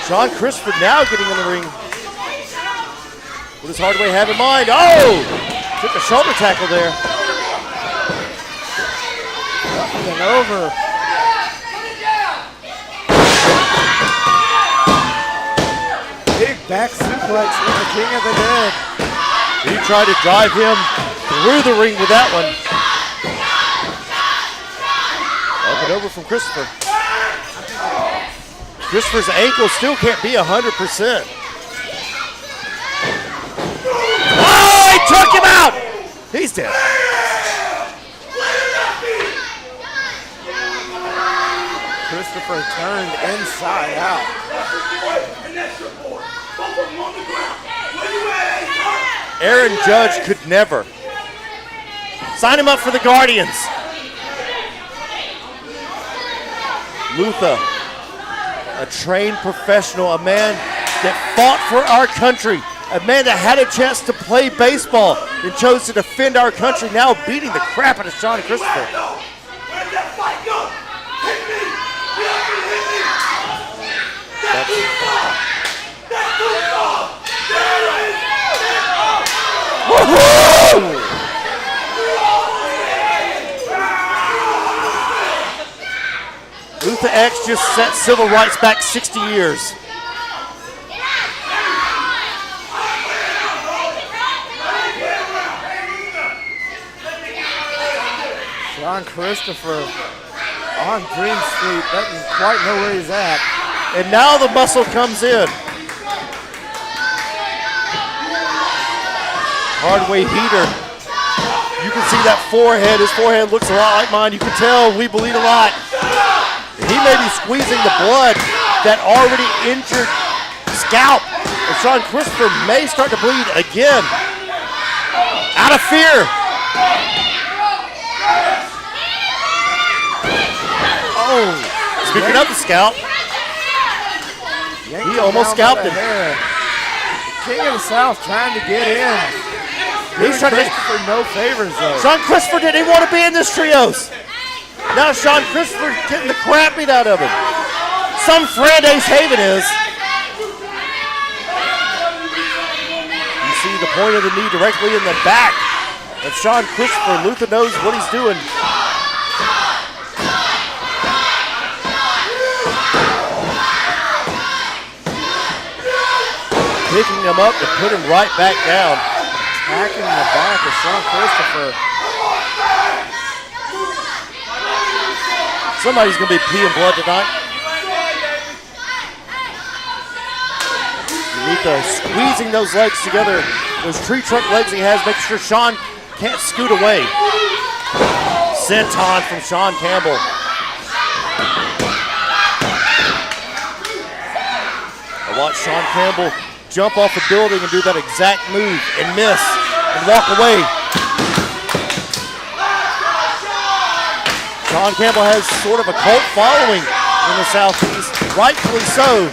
Sean Christopher now getting in the ring. What does Hardway have in mind? Oh! Took a shoulder tackle there. Up and over. Big back suplex with the King of the Dead. He tried to drive him through the ring with that one. Up and over from Christopher. Christopher's ankle still can't be 100%. Oh, he took him out! He's dead. Christopher turned inside out. Aaron Judge could never. Sign him up for the Guardians. Luther, a trained professional, a man that fought for our country, a man that had a chance to play baseball and chose to defend our country, now beating the crap out of Sean Christopher. Woohoo! Luther X just set civil rights back 60 years. Sean Christopher on Dream Street, doesn't quite know where he's at. And now the muscle comes in. Hardway heater. You can see that forehead. His forehead looks a lot like mine. You can tell we bleed a lot. He may be squeezing the blood that already injured scalp. And Sean Christopher may start to bleed again. Out of fear. Oh, speaking of the scalp, he almost scalped him. King of the South trying to get in. He's trying to for no favors though. Sean Christopher didn't even want to be in this trios. Now Sean Christopher getting the crap beat out of him. Some friend Ace Haven is. You see the point of the knee directly in the back of Sean Christopher. Luther knows what he's doing. Picking him up to put him right back down. Attacking the back of Sean Christopher. Somebody's going to be peeing blood tonight. Luther squeezing those legs together. Those tree trunk legs he has, making sure Sean can't scoot away. Senton from Sean Campbell. I watched Sean Campbell jump off the building and do that exact move and miss and walk away. Sean Campbell has sort of a cult following in the Southeast, rightfully so.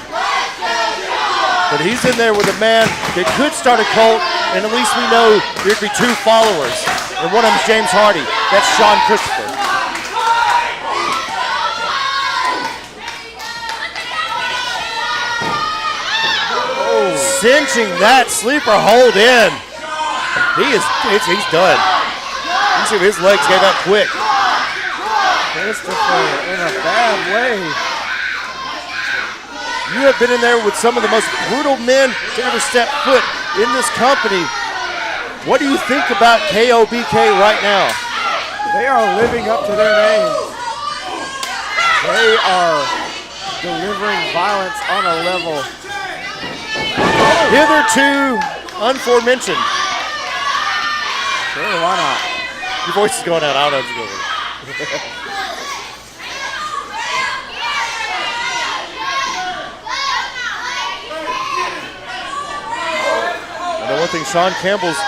But he's in there with a man that could start a cult, and at least we know there'd be two followers. And one of them's James Hardy. That's Sean Christopher. Cinching that sleeper hold in. He's done. You see his legs gave out quick. Christopher in a bad way. You have been in there with some of the most brutal men to ever step foot in this company. What do you think about KOBK right now? They are living up to their name. They are delivering violence on a level hitherto unforementioned. Sure, why not? Your voice is going out. I don't know if it's going. And the one thing, Sean Campbell's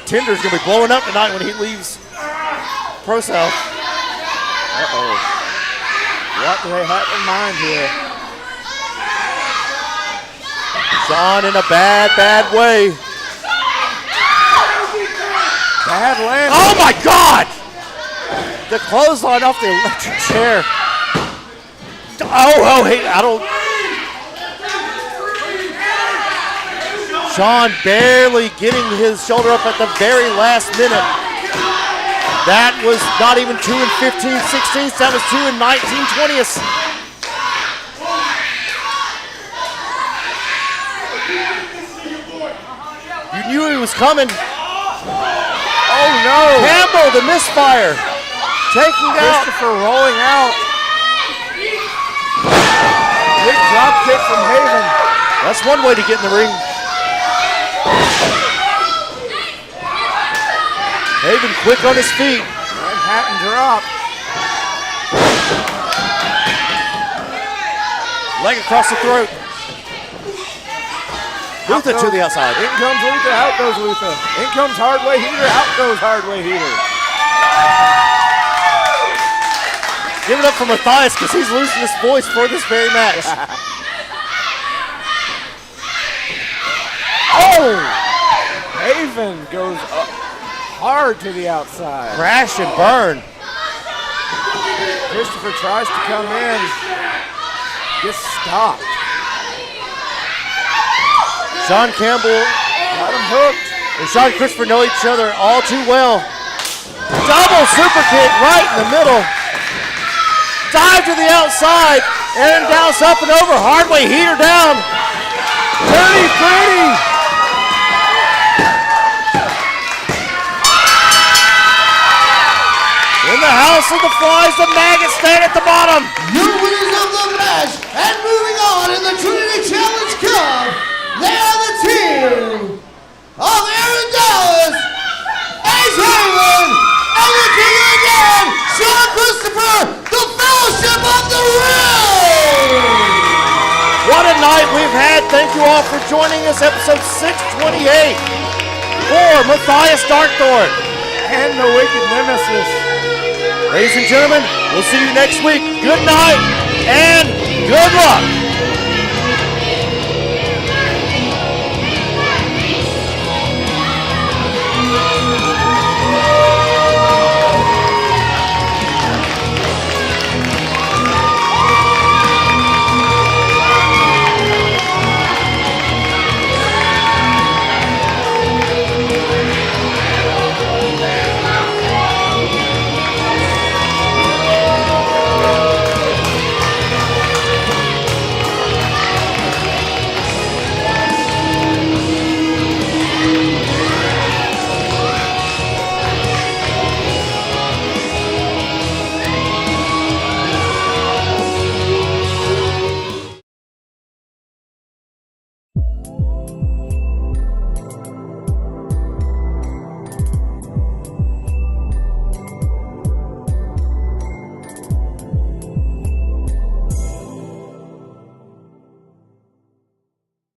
tender is going to be blowing up tonight when he leaves ProSouth. Uh-oh. What do they have in mind here? Sean in a bad way. Bad landing. Oh my God! The clothesline off the electric chair. Oh, hey, I don't. Sean barely getting his shoulder up at the very last minute. That was not even 2 15/16. That was 2 19/20. You knew he was coming. Oh no! Campbell, the misfire. Taking out. Christopher rolling out. Big drop kick from Haven. That's one way to get in the ring. Haven quick on his feet. Manhattan drop. Leg across the throat. Luther to the outside. In comes Luther, out goes Luther. In comes Hardway Heater, out goes Hardway Heater. Give it up for Matthias because he's losing his voice for this very match. Oh! Haven goes up hard to the outside. Crash and burn. Christopher tries to come in. Gets stopped. Sean Campbell Got him hooked. and Sean Christopher know each other all too well. Double super kick right in the middle. Dive to the outside. Aaron Dowse up and over. Hardway Heater down. Pretty, pretty. In the house of the flies, the maggots stand at the bottom. Your winners of the match, and moving on in the Trinity Challenge Cup, they are the team of Aaron Dowse a night we've had. Thank you all for joining us. Episode 628 for Matthias Darkthorn And the Wicked Nemesis. Ladies and gentlemen, we'll see you next week. Good night and good luck.